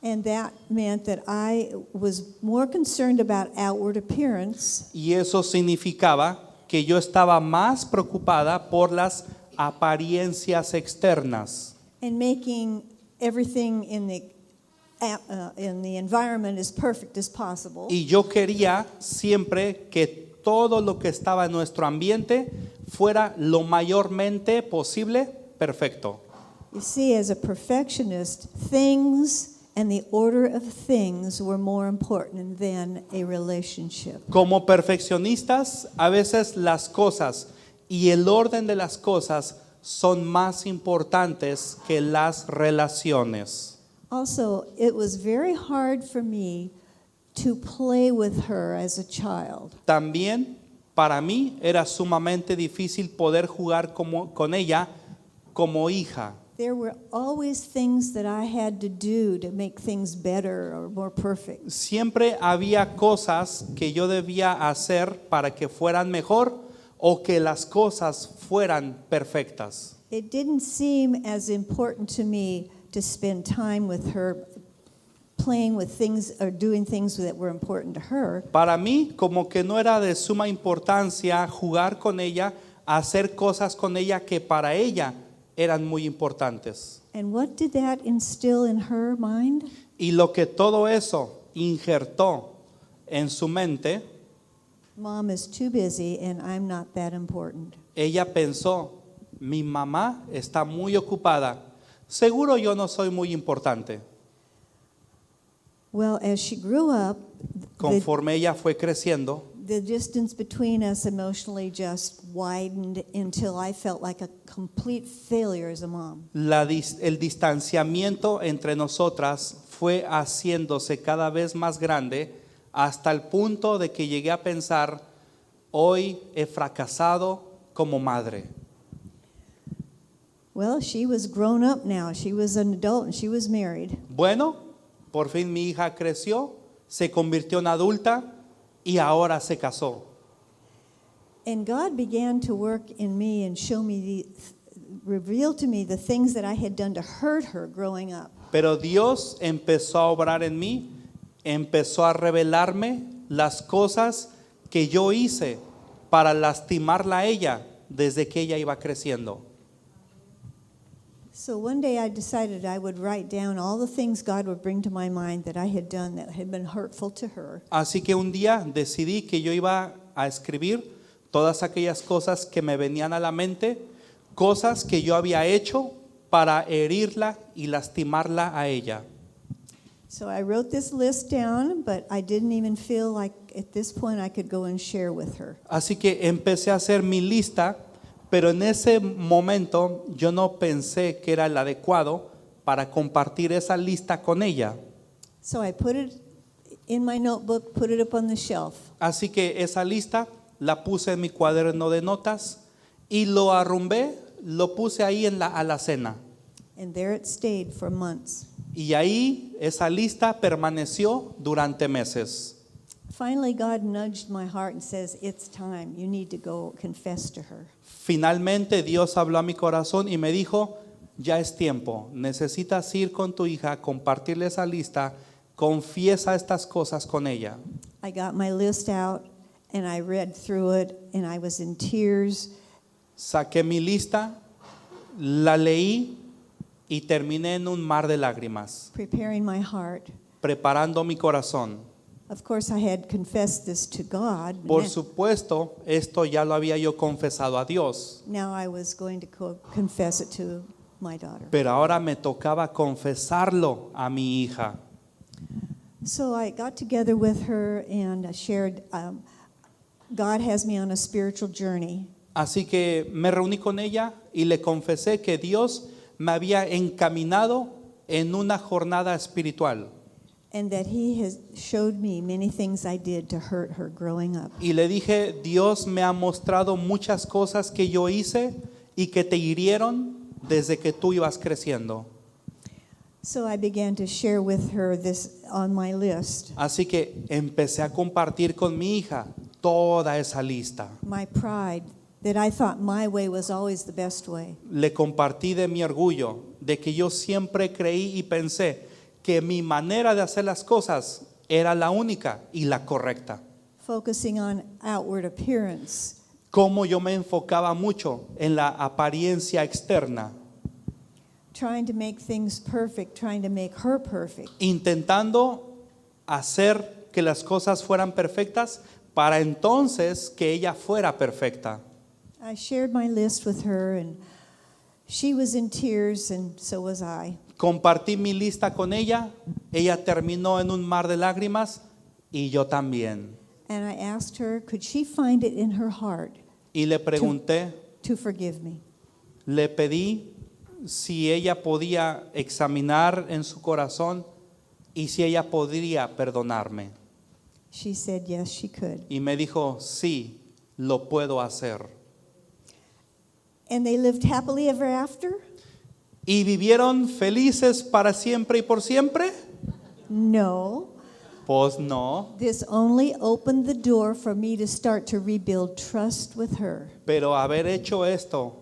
And that meant that I was more concerned about outward appearance Y eso significaba que yo estaba más preocupada por las apariencias externas and making everything in the environment as perfect as possible. y yo quería siempre que todo lo que estaba en nuestro ambiente fuera lo mayormente posible perfecto. You see, as a perfectionist, things and the order of things were more important than a relationship. Como perfeccionistas, a veces las cosas y el orden de las cosas son más importantes que las relaciones. Also, it was very hard for me to play with her as a child. También para mí era sumamente difícil poder jugar con ella como hija. There were always things that I had to do to make things better or more perfect. Siempre había cosas que yo debía hacer para que fueran mejor o que las cosas fueran perfectas. It didn't seem as important to me to spend time with her playing with things or doing things that were important to her. Para mí, como que no era de suma importancia jugar con ella, hacer cosas con ella que para ella eran muy importantes. And what did that instill in her mind? Y lo que todo eso injertó en su mente, Mom is too busy and I'm not that important. ella pensó, mi mamá está muy ocupada, seguro yo no soy muy importante. Well, as she grew up, Conforme ella fue creciendo, the distance between us emotionally just widened until I felt like a complete failure as a mom. el distanciamiento entre nosotras fue haciéndose cada vez más grande hasta el punto de que llegué a pensar, hoy he fracasado como madre. Well, she was grown up now. She was an adult and she was married. Bueno, por fin mi hija creció, se convirtió en adulta y ahora se casó. And God began to work in me and reveal to me the things that I had done to hurt her growing up. Pero Dios empezó a obrar en mí, empezó a revelarme las cosas que yo hice para lastimarla a ella desde que ella iba creciendo. So one day I decided I would write down all the things God would bring to my mind that I had done that had been hurtful to her. Así que un día decidí que yo iba a escribir todas aquellas cosas que me venían a la mente, cosas que yo había hecho para herirla y lastimarla a ella. So I wrote this list down, but I didn't even feel like at this point I could go and share with her. Así que empecé a hacer mi lista, pero en ese momento yo no pensé que era el adecuado para compartir esa lista con ella. So I put it in my notebook, put it up on the shelf. Así que esa lista la puse en mi cuaderno de notas y lo arrumbé, lo puse ahí en la alacena. And there it stayed for months. Y ahí esa lista permaneció durante meses. Finally, God nudged my heart and says, it's time. You need to go confess to her. Finalmente Dios habló a mi corazón y me dijo, ya es tiempo, necesitas ir con tu hija, compartirle esa lista, confiesa estas cosas con ella. I got my list out and I read through it and I was in tears. Saqué mi lista, la leí y terminé en un mar de lágrimas, Preparing my heart. preparando mi corazón. Of course, I had confessed this to God. Por supuesto, esto ya lo había yo confesado a Dios, Now I was going to confess it to my daughter. pero ahora me tocaba confesarlo a mi hija. So I got together with her and I shared, God has me on a spiritual journey. Así que me reuní con ella y le confesé que Dios me había encaminado en una jornada espiritual. And that he has showed me many things I did to hurt her growing up. Y le dije, Dios me ha mostrado muchas cosas que yo hice y que te hirieron desde que tú ibas creciendo. So I began to share with her this on my list. Así que empecé a compartir con mi hija toda esa lista. My pride, that I thought my way was always the best way. Le compartí de mi orgullo, de que yo siempre creí y pensé que mi manera de hacer las cosas era la única y la correcta. Focusing on outward appearance. Cómo yo me enfocaba mucho en la apariencia externa, Trying to make things perfect, trying to make her perfect. intentando hacer que las cosas fueran perfectas para entonces que ella fuera perfecta. I shared my list with her and she was in tears and so was I. Compartí mi lista con ella, ella terminó en un mar de lágrimas y yo también. And I asked her, could she find it in her heart Y le pregunté, to forgive me? le pedí si ella podía examinar en su corazón y si ella podría perdonarme. She said yes, she could. Y me dijo, sí, lo puedo hacer. And they lived happily ever after? ¿Y vivieron felices para siempre y por siempre? No. Pues no, This only opened the door for me to start to rebuild trust with her. pero haber hecho esto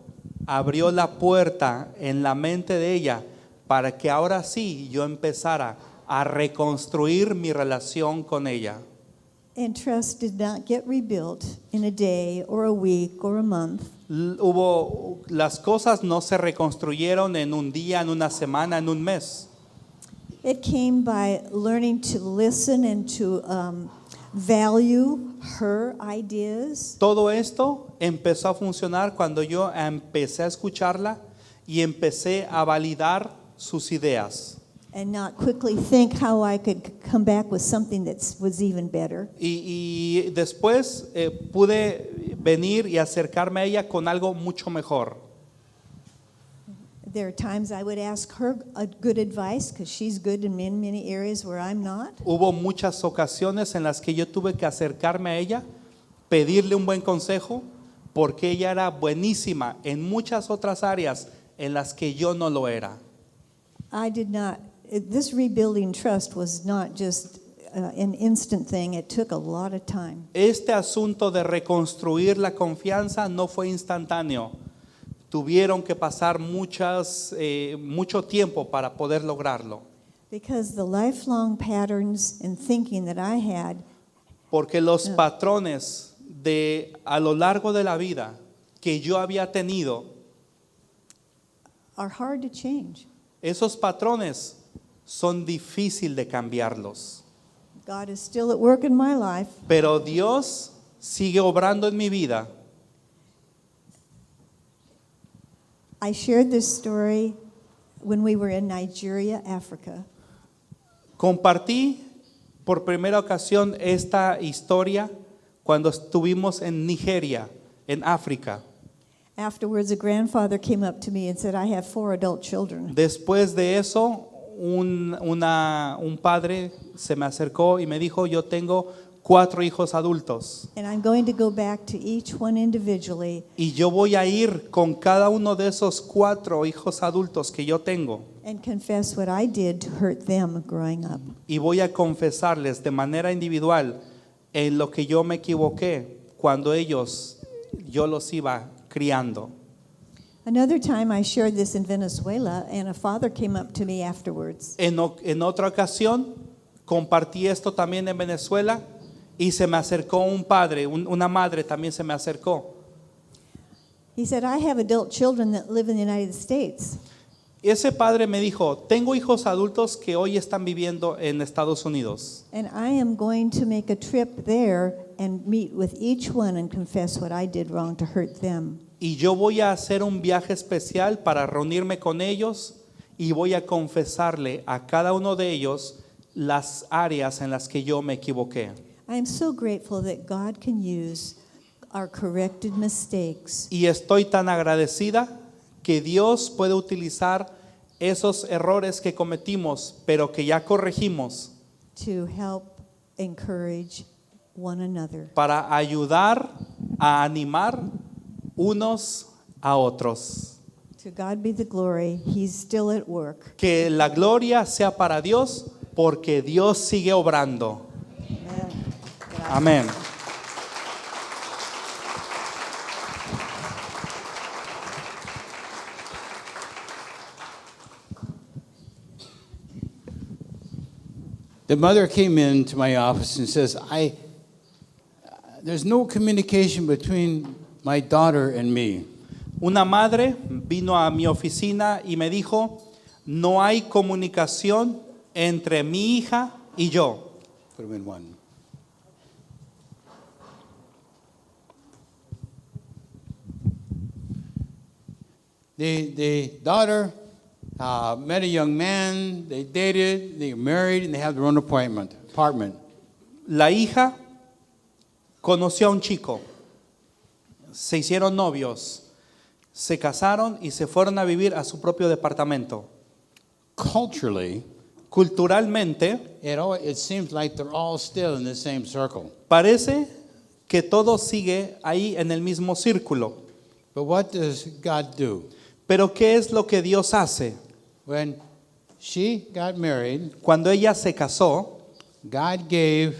abrió la puerta en la mente de ella para que ahora sí yo empezara a reconstruir mi relación con ella. And trust did not get rebuilt in a day or a week or a month. Las cosas no se reconstruyeron en un día, en una semana, en un mes. It came by learning to listen and to value her ideas. Todo esto empezó a funcionar cuando yo empecé a escucharla y empecé a validar sus ideas. And not quickly think how I could come back with something that was even better. Y después pude venir y acercarme a ella con algo mucho mejor. There are times I would ask her a good advice because she's good in many, many areas where I'm not. Hubo muchas ocasiones en las que yo tuve que acercarme a ella, pedirle un buen consejo, porque ella era buenísima en muchas otras áreas en las que yo no lo era. This rebuilding trust was not just an instant thing. It took a lot of time. Este asunto de reconstruir la confianza no fue instantáneo. Tuvieron que pasar mucho tiempo para poder lograrlo. Because the lifelong patterns and thinking that I had, Porque los patrones a lo largo de la vida que yo había tenido, are hard to change. esos patrones son difíciles de cambiarlos. God is still at work in my life. Pero Dios sigue obrando en mi vida. I shared this story when we were in Nigeria, Africa. Compartí por primera ocasión esta historia cuando estuvimos en Nigeria, en África. Afterwards, a grandfather came up to me and said, I have 4 adult children. Después de eso, un padre se me acercó y me dijo, yo tengo 4 hijos adultos And I'm going to go back to each one individually y yo voy a ir con cada uno de esos 4 hijos adultos que yo tengo and confess what I did to hurt them growing up. y voy a confesarles de manera individual en lo que yo me equivoqué cuando yo los iba criando. Another time I shared this in Venezuela, and a father came up to me afterwards. En otra ocasión compartí esto también en Venezuela y se me acercó un padre, una madre también se me acercó. He said, I have adult children that live in the United States. Ese padre me dijo, tengo hijos adultos que hoy están viviendo en Estados Unidos And I am going to make a trip there and meet with each one and confess what I did wrong to hurt them. y yo voy a hacer un viaje especial para reunirme con ellos y voy a confesarle a cada uno de ellos las áreas en las que yo me equivoqué. I am so grateful that God can use our corrected mistakes Y estoy tan agradecida que Dios puede utilizar esos errores que cometimos, pero que ya corregimos, to help encourage one another. para ayudar a animar unos a otros. To God be the glory. He's still at work. Que la gloria sea para Dios, porque Dios sigue obrando. Amen. Amén. The mother came into my office and says, there's no communication between my daughter and me. Una madre vino a mi oficina y me dijo, no hay comunicación entre mi hija y yo. Put them in one. The daughter met a young man, they dated, they married, and they have their own apartment. La hija conoció a un chico, se hicieron novios, se casaron y se fueron a vivir a su propio departamento. Culturally, Culturalmente, it seems like they're all still in the same circle. parece que todo sigue ahí en el mismo círculo. But what does God do? Pero ¿qué es lo que Dios hace? When she got married, Cuando ella se casó, God gave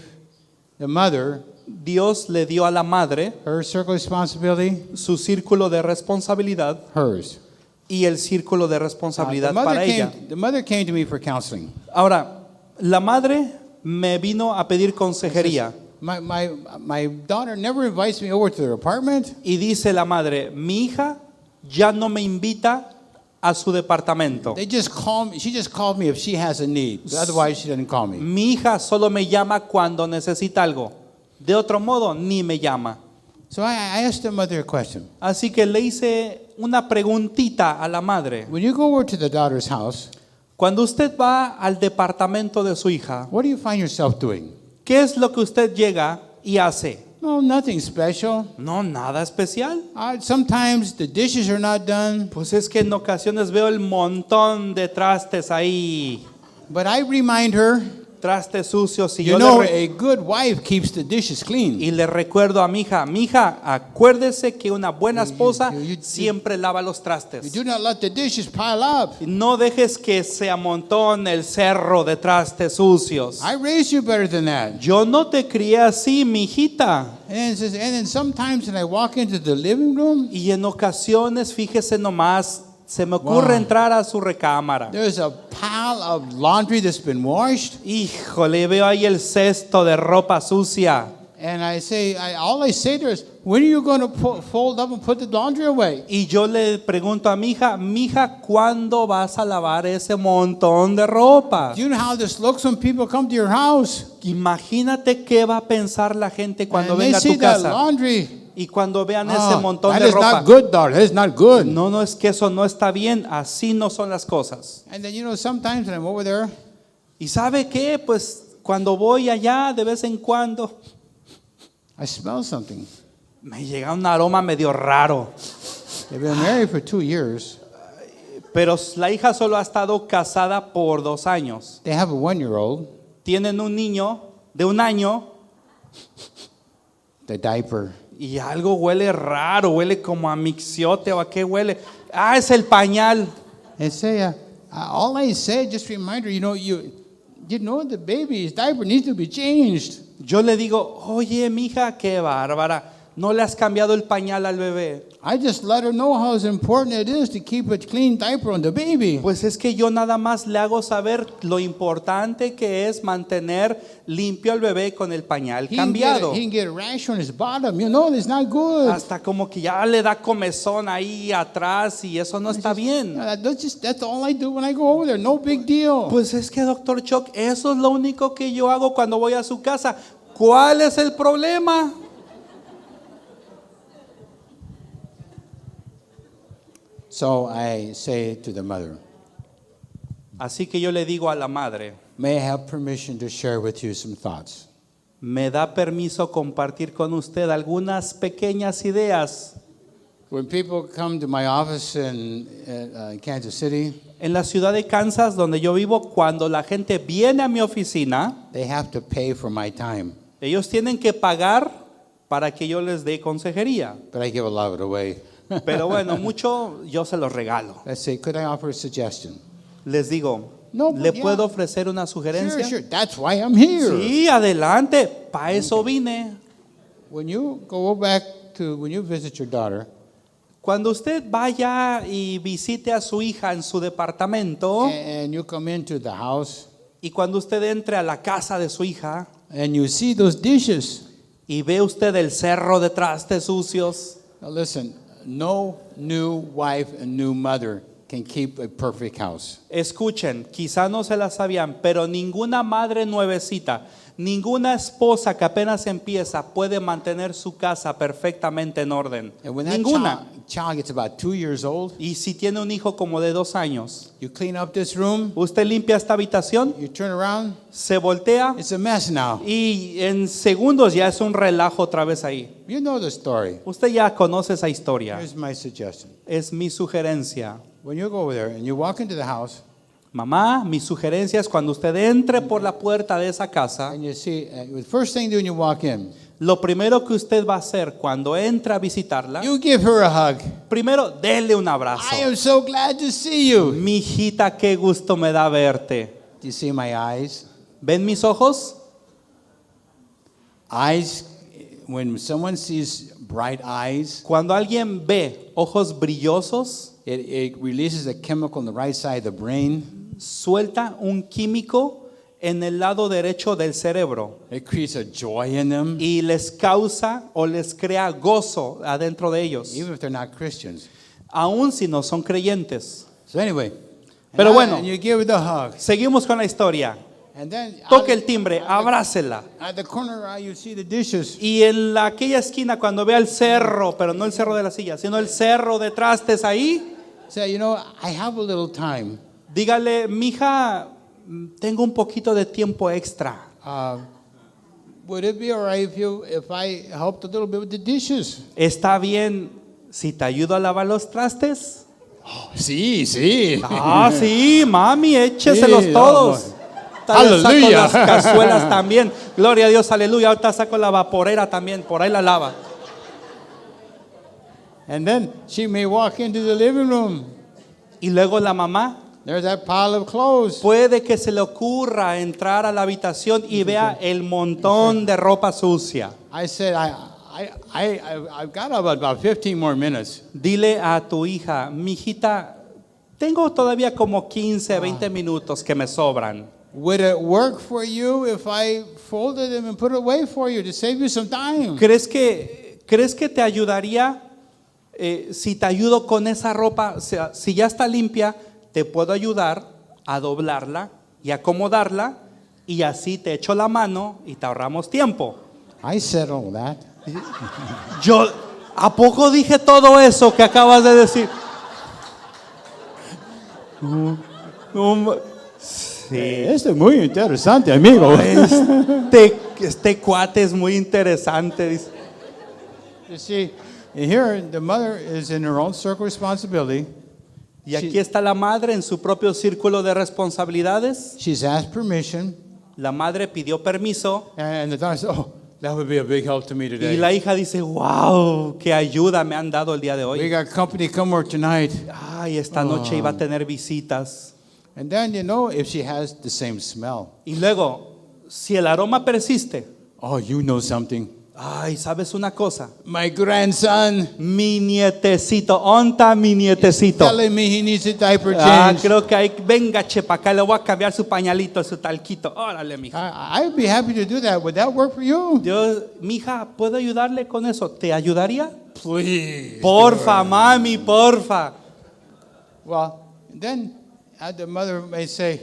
the mother Dios le dio a la madre her circle of responsibility, su círculo de responsabilidad hers. y el círculo de responsabilidad The para ella. mother came to me for counseling. Ahora, la madre me vino a pedir consejería My daughter never invites me over to their apartment. y dice la madre, mi hija ya no me invita a su departamento. They just call me. She just called me if she has a need. But otherwise, she doesn't call me. Mi hija solo me llama cuando necesita algo. De otro modo, ni me llama. So I asked the mother a question. Así que le hice una preguntita a la madre. When you go over to the daughter's house, Cuando usted va al departamento de su hija, what do you find yourself doing? ¿qué es lo que usted llega y hace? No, nothing special. No, nada especial. Sometimes the dishes are not done, Pues es que en ocasiones veo el montón de trastes ahí, but I remind her, trastes sucios, y you yo know, le, a good wife keeps the dishes clean. y le recuerdo a mi hija, acuérdese que una buena esposa you- siempre lava los You trastes. do not let the dishes pile up. No dejes que se amontone el cerro de trastes sucios. I raised you better than that. Yo no te crié así, mi hijita. And then sometimes when I walk into the living room, Y en ocasiones, fíjese nomás, se me ocurre Wow. entrar a su recámara. there's a pile of laundry that's been washed. Híjole, veo ahí el cesto de ropa sucia. And all I say to her is, when are you going to fold up and put the laundry away? Y yo le pregunto a mi hija, ¿cuándo vas a lavar ese montón de ropa? Do you know how this looks when people come to your house? Imagínate qué va a pensar la gente cuando And they venga a see tu that casa laundry. y cuando vean ese Oh, montón that de is ropa. not good, daughter. That is not good. No, no, es que eso no está bien, así no son las cosas. And then, sometimes when I'm over there, ¿Y sabe qué? Pues cuando voy allá de vez en cuando I smell something. me llega un aroma medio raro. They've been married for 2 years. Pero la hija solo ha estado casada por 2 años. They have a 1-year-old. Tienen un niño de 1 año The diaper. y algo huele raro, huele como a mixiote o a qué huele. Ah, es el pañal. And say, all I say, just remind her, you know the baby's diaper needs to be changed. Yo le digo, oye, mija, qué bárbara, no le has cambiado el pañal al bebé. I just let her know how important it is to keep a clean diaper on the baby. Pues es que yo nada más le hago saber lo importante que es mantener limpio al bebé con el pañal cambiado. He can get a rash on his bottom. It's not good. Hasta como que ya le da comezón ahí atrás y eso no está bien. That's all I do when I go over there. No big deal. Pues es que, doctor Chuck, eso es lo único que yo hago cuando voy a su casa. ¿Cuál es el problema? So I say to the mother, Así que yo le digo a la madre, may I have permission to share with you some thoughts? ¿me da permiso compartir con usted algunas pequeñas ideas? When people come to my office in Kansas City, En la ciudad de Kansas, donde yo vivo, cuando la gente viene a mi oficina, they have to pay for my time, ellos tienen que pagar para que yo les dé consejería. but I give a lot of it away. Pero bueno, mucho yo se los regalo. I say, could I offer a suggestion? Les digo, No, ¿le yeah. puedo ofrecer una sugerencia? Sure. That's why I'm here. Sí, adelante, para eso vine. When you visit your daughter, Cuando usted vaya y visite a su hija en su departamento and you come into the house, y cuando usted entre a la casa de su hija and you see those dishes, y ve usted el cerro de trastes sucios, now listen, no new wife and new mother can keep a perfect house. escuchen, quizá no se la sabían, pero ninguna madre nuevecita, ninguna esposa que apenas empieza puede mantener su casa perfectamente en orden. And when that Ninguna. child gets about 2 years old, Y si tiene un hijo como de 2 años, you clean up this room, usted limpia esta habitación, you turn around, se voltea it's a mess now. y en segundos ya es un relajo otra vez ahí. You know the story. Usted ya conoce esa historia. Here's my suggestion. Es mi sugerencia. When you go over there and you walk into the house Mamá, mi sugerencia es cuando usted entre por la puerta de esa casa, and you see, the first thing you do when you walk in, lo primero que usted va a hacer cuando entra a visitarla, you give her a hug. primero dele un abrazo. I am so glad to see you. Mi hijita, qué gusto me da verte. Do you see my eyes? ¿Ven mis ojos? Eyes, when someone sees bright eyes, Cuando alguien ve ojos brillosos, it releases a chemical on the right side of the brain. suelta un químico en el lado derecho del cerebro It creates a joy in them, y les causa o les crea gozo adentro de ellos, even if they're not Christians. aun si no son creyentes. So anyway, Pero bueno. and you give her the hug. Seguimos con la historia. And then Toque el timbre, abrácela. at the corner you see the dishes. Y en aquella esquina, cuando vea el cerro, pero no el cerro de la silla, sino el cerro de trastes ahí, Say, I have a little time. dígale, mija, tengo un poquito de tiempo extra. would it be all right if I helped a little bit with the dishes? ¿Está bien si te ayudo a lavar los trastes? Sí, sí. Ah, sí, mami, écheselos Sí, todos. Tal vez saco Aleluya. las cazuelas también. Gloria a Dios, aleluya. Ahorita saco la vaporera también, por ahí la lava. And then she may walk into the living room. Y luego la mamá There's that pile of clothes. puede que se le ocurra entrar a la habitación y vea el montón de ropa sucia. I said, I've got about 15 more minutes. Dile a tu hija, mijita, tengo todavía como 15, 20 minutos que me sobran. Would it work for you if I folded them and put it away for you to save you some time? ¿Crees que te ayudaría si te ayudo con esa ropa? O sea, si ya está limpia, te puedo ayudar a doblarla y acomodarla y así te echo la mano y te ahorramos tiempo. I said all that. Yo, ¿a poco dije todo eso que acabas de decir? Sí. Esto es muy interesante, amigo. Este cuate es muy interesante. Dice. You see, here the mother is in her own circle of responsibility. Y aquí está la madre en su propio círculo de responsabilidades. She's asked permission, La madre pidió permiso and the daughter said, "Oh, that would be a big help to me y today. la hija dice, wow, qué ayuda me han dado el día de We hoy. got company come over tonight." Ay, esta noche iba a tener visitas. And then you know if she has the same smell. Y luego, si el aroma persiste, Oh, you know something. ay, ¿sabes una cosa? My grandson Mi nietecito, onta mi nietecito. telling me he needs a diaper Ah, change. creo que ahí, venga, chepa, acá le voy a cambiar su pañalito, su talquito. Órale, mija. I'd be happy to do that. Would that work for you? Yo, mija, ¿puedo ayudarle con eso? ¿Te ayudaría? Please. Porfa, mami, porfa. Well, then the mother may say,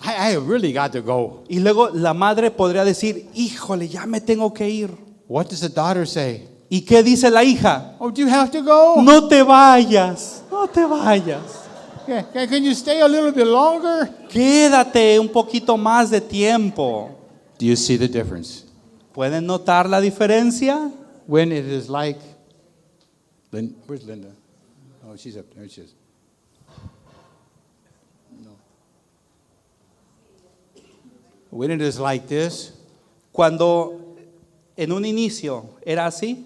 I really got to go. Y luego la madre podría decir, híjole, ya me tengo que ir. What does the daughter say? ¿Y qué dice la hija? Oh, do you have to go? No te vayas, no te vayas. Can you stay a little bit longer? Quédate un poquito más de tiempo. Do you see the difference? ¿Pueden notar la diferencia? When it is like, where's Linda? Oh, she's up there. She is. No. When it is like this, Cuando en un inicio era así,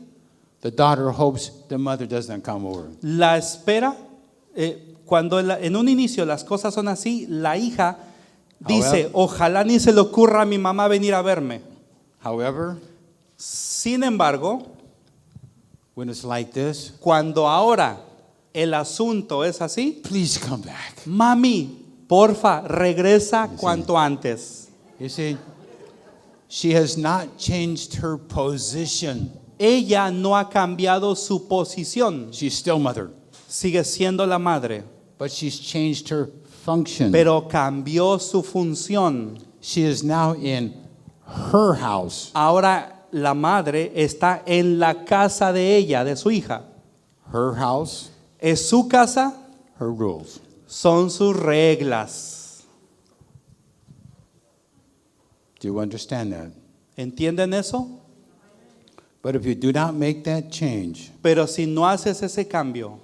the daughter hopes the mother doesn't come over. la espera, cuando en un inicio las cosas son así, la hija dice, ojalá ni se le ocurra a mi mamá venir a verme. However, Sin embargo, when it's like this, cuando ahora el asunto es así, please come back. mami, porfa, regresa cuanto antes. You see, she has not changed her position. Ella no ha cambiado su posición, She's still mother, sigue siendo la madre, but she's changed her function. pero cambió su función. She is now in her house. Ahora la madre está en la casa de ella, de su hija. Her house, Es su casa, her rules. son sus reglas. Do you understand that? ¿Entienden eso? But if you do not make that change, Pero si no haces ese cambio,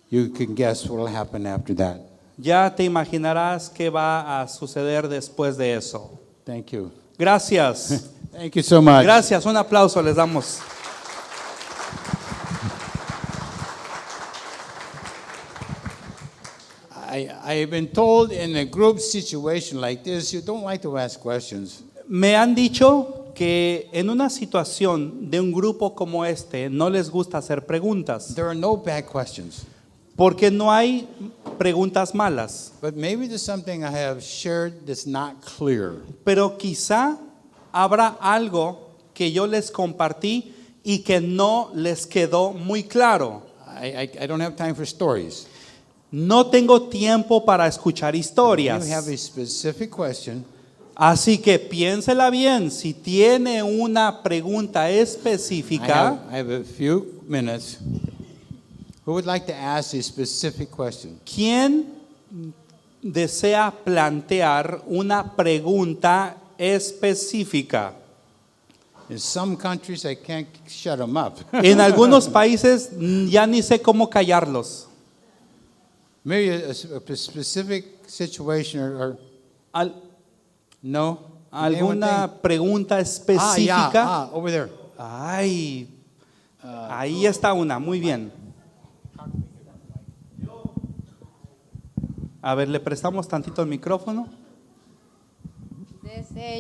you can guess what will happen after that. ya te imaginarás qué va a suceder después de eso. Thank you. Gracias. Thank you so much. Gracias. Un aplauso les damos. I have been told in a group situation like this, you don't like to ask questions. Me han dicho que en una situación de un grupo como este no les gusta hacer preguntas, There are no bad questions. porque no hay preguntas malas, But maybe there's something I have shared that's not clear. pero quizá habrá algo que yo les compartí y que no les quedó muy claro. I don't have time for stories. No tengo tiempo para escuchar You historias. have a specific question. Así que piénsela bien. Si tiene una pregunta específica, I have a few minutes. Who would like to ask a specific question? ¿quién desea plantear una pregunta específica? In some countries, I can't shut them up. En algunos países ya ni sé cómo callarlos. Maybe a specific situation or Al- no? ¿Alguna pregunta Yeah, específica? over there. Ay, ahí está una, muy bien. A ver, le prestamos tantito el micrófono.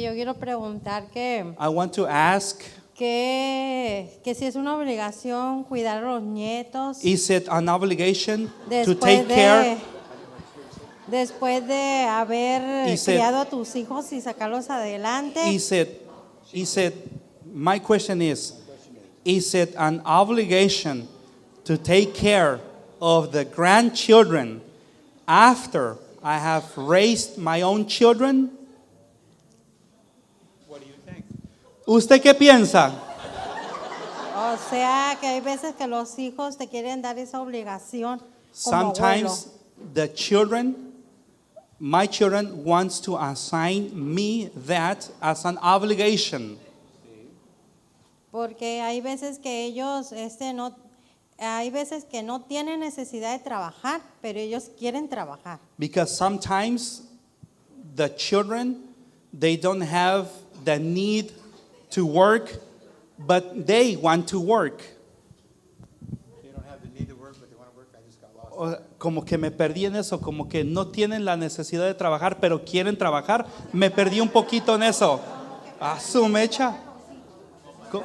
Yo quiero preguntar I want to ask, que si es una obligación cuidar a los nietos is it an obligation to después take care? después de haber Is it- criado a tus hijos y sacarlos adelante. My question is it an obligation to take care of the grandchildren after I have raised my own children? What do you think? ¿Usted qué piensa? O sea, que hay veces que los hijos te quieren dar esa obligación como abuelo. Sometimes the children, my children wants to assign me that as an obligation. Porque hay veces que ellos hay veces que no tienen necesidad de trabajar, pero ellos quieren trabajar. Because sometimes the children, they don't have the need to work, but they want to work. They don't have the need to work, but they want to work. I just got lost. Como que me perdí en eso, como que no tienen la necesidad de trabajar, pero quieren trabajar. Me perdí un poquito en eso. A su mecha. Co-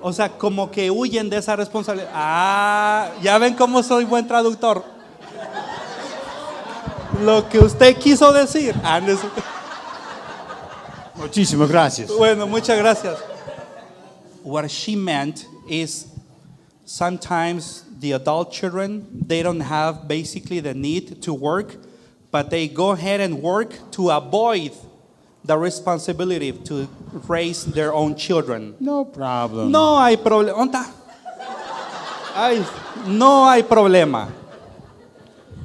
o sea, como que huyen de esa responsabilidad. Ya ven cómo soy buen traductor. Lo que usted quiso decir. No sé. Muchísimas gracias. Bueno, muchas gracias. What she meant is sometimes the adult children, they don't have basically the need to work, but they go ahead and work to avoid the responsibility to raise their own children. No problem. No hay problema. No hay problema.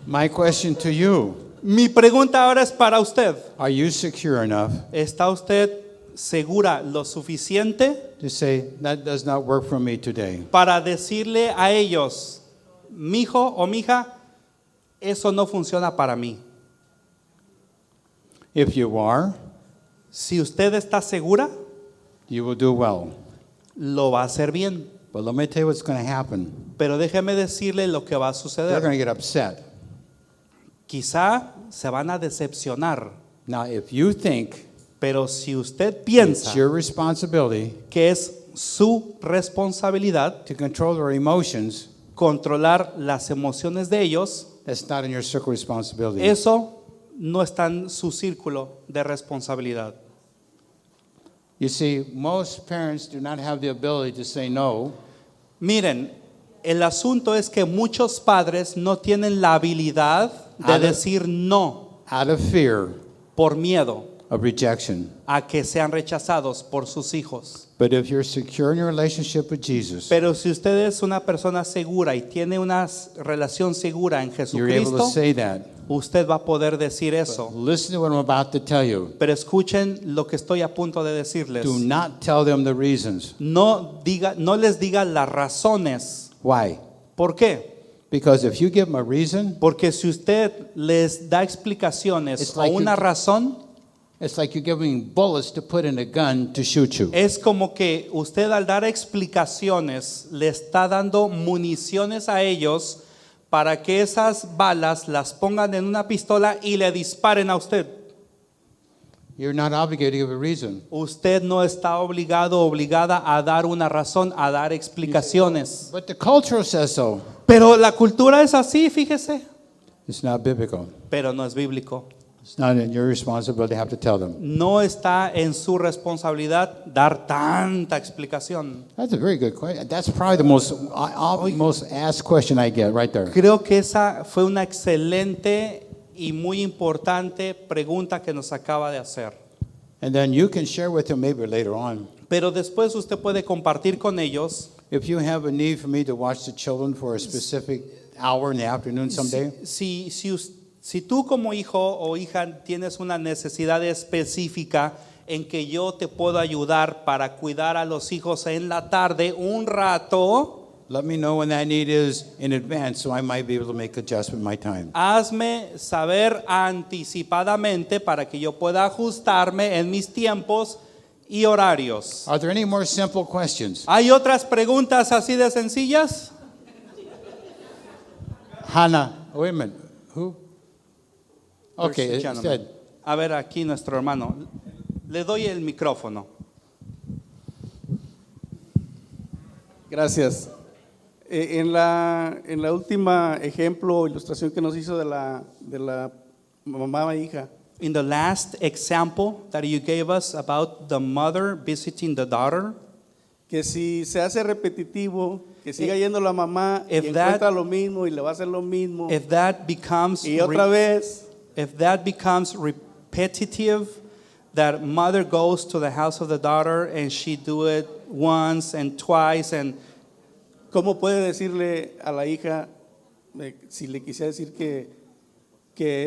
My question to you, Mi pregunta ahora es para usted. are you secure enough ¿Está usted segura lo suficiente to say, that does not work for me today? para decirle a ellos, mijo o mija, eso no funciona para mí? If you are, Si usted está segura, you will do well. lo va a hacer bien. But let me tell you what's going to happen. Pero déjeme decirle lo que va a They're suceder. going to get upset. Quizá se van a decepcionar, Now, if you think pero si usted it's piensa your responsibility que es su responsabilidad to control their emotions, controlar las emociones de ellos, that's not in your circle of responsibility. eso no está en su círculo de responsabilidad. You see, most parents do not have the ability to say no Miren, el asunto es que muchos padres no tienen la habilidad de A ver. decir no out of fear por miedo of rejection. a que sean rechazados por sus hijos. But if you're secure in your relationship with Jesus, Pero si usted es una persona segura y tiene una relación segura en you're able to Jesucristo, say that. usted va a poder decir eso. Listen to what I'm about to tell you. Pero escuchen lo que estoy a punto de decirles. Do not tell them the reasons. No les diga las razones. Why? ¿Por qué? Because if you give them a reason, Porque si usted les da explicaciones It's o like una you- razón, it's like you're giving bullets to put in a gun to shoot you. es como que usted al dar explicaciones le está dando municiones a ellos para que esas balas las pongan en una pistola y le disparen a usted. You're not obligated to give a reason. Usted no está obligado o obligada a dar una razón, a dar explicaciones. But the culture says so. Pero la cultura es así, fíjese. It's not biblical. Pero no es bíblico. It's not in your responsibility to have to tell them. No está en su responsabilidad dar tanta explicación. That's a very good question. That's probably the most asked question I get right there. Creo que esa fue una excelente y muy importante pregunta que nos acaba de hacer. And then you can share with them maybe later on. Pero después usted puede compartir con ellos. If you have a need for me to watch the children for a specific hour in the afternoon someday, Si tú como hijo o hija tienes una necesidad específica en que yo te puedo ayudar para cuidar a los hijos en la tarde un rato, let me know when that need is in advance so I might be able to make adjustment my time. hazme saber anticipadamente para que yo pueda ajustarme en mis tiempos y horarios. Are there any more simple questions? ¿Hay otras preguntas así de sencillas? Hannah, wait a minute. Who? Okay, There's a gentleman. instead. A ver, aquí nuestro hermano. Le doy el micrófono. Gracias. En la última ejemplo o ilustración que nos hizo de la mamá e hija, In the last example that you gave us about the mother visiting the daughter, que si se hace repetitivo, que siga yendo la mamá y if encuentra lo mismo y le va a hacer lo mismo, if that becomes y otra vez, repetitive, that mother goes to the house of the daughter and she do it once and twice, and ¿cómo puede decirle a la hija, si le quisiera decir que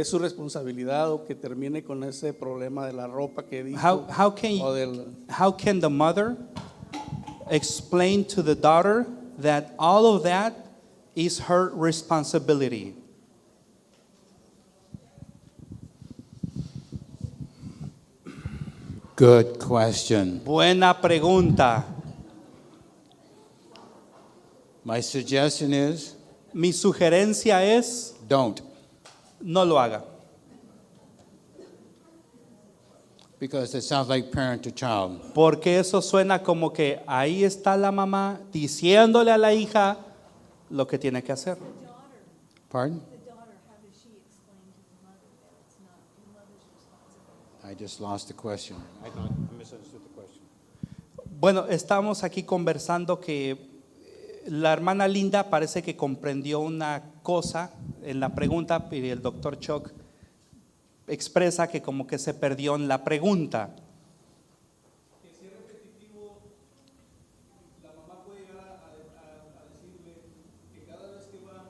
es su responsabilidad o que termine con ese problema de la ropa que dijo? how can the mother explain to the daughter that all of that is her responsibility? Good question. Buena pregunta. My suggestion is Mi sugerencia es don't, no lo haga, because it sounds like parent to child. porque eso suena como que ahí está la mamá diciéndole a la hija lo que tiene que hacer. Pardon? I just lost the question. I thought I misunderstood the question. Bueno, estamos aquí conversando que la hermana Linda parece que comprendió una cosa en la pregunta y el doctor Chuck expresa que como que se perdió en la pregunta. Que si es repetitivo, la mamá puede llegar a decirle que cada vez que va,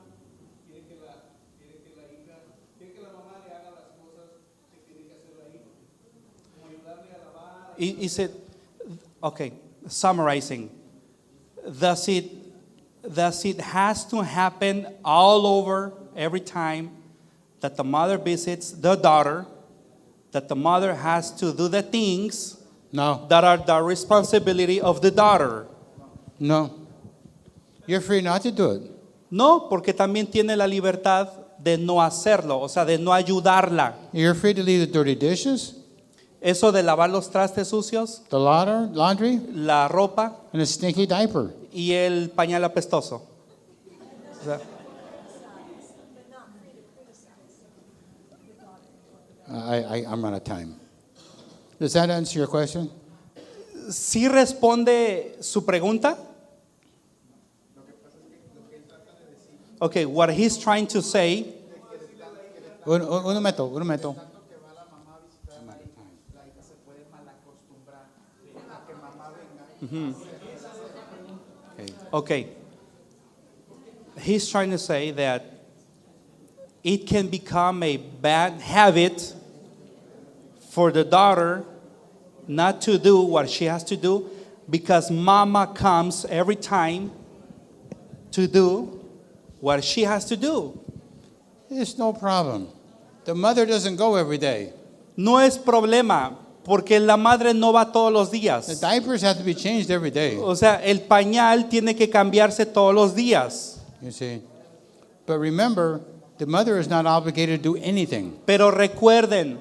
quiere que la mamá le haga las cosas que tiene que hacer la hija, como ayudarle a lavar. Is it, okay, summarizing, does it has to happen all over every time that the mother visits the daughter, that the mother has to do the things No, that are the responsibility of the daughter? no. You're free not to do it. No, porque también tiene la libertad de no hacerlo, o sea, de no ayudarla. You're free to leave the dirty dishes, Eso de lavar los trastes sucios, the laundry, la ropa and a stinky diaper. y el pañal apestoso. O sea, I'm out of time. Does that answer your question? ¿sí responde su pregunta? Okay, what he's trying to say, Un momento. okay, he's trying to say that it can become a bad habit for the daughter not to do what she has to do because mama comes every time to do what she has to do. It's no problem. The mother doesn't go every day. No es problema porque la madre no va todos los The días. diapers have to be changed every day, O sea, el pañal tiene que cambiarse todos los días. you see. But remember, the mother is not obligated to do anything. Pero recuerden,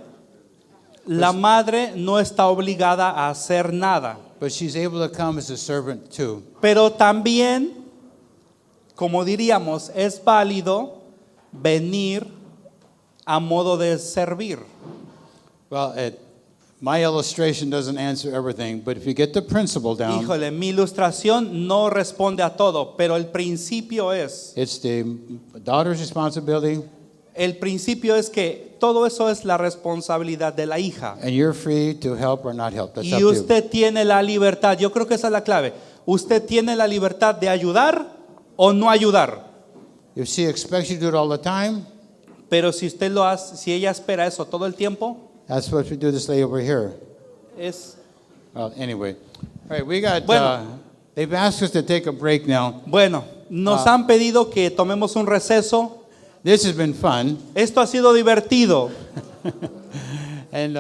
la madre no está obligada a hacer nada. But she's able to come as a servant too. Pero también, como diríamos, es válido venir a modo de servir. Well, my illustration doesn't answer everything, but if you get the principle down, Híjole, mi ilustración no responde a todo, pero el principio es, it's the daughter's responsibility, el principio es que todo eso es la responsabilidad de la hija. and you're free to help or not help. That's up Y to you. usted tiene la libertad, yo creo que esa es la clave. Usted tiene la libertad de ayudar o no ayudar. If she expects you to do it all the time, Pero si usted lo hace, si ella espera eso todo el tiempo, that's what we do this lady over here. es Well, anyway. All right, we got, Bueno. they've asked us to take a break now. bueno. Nos han pedido que tomemos un receso. This has been fun. Esto ha sido divertido. And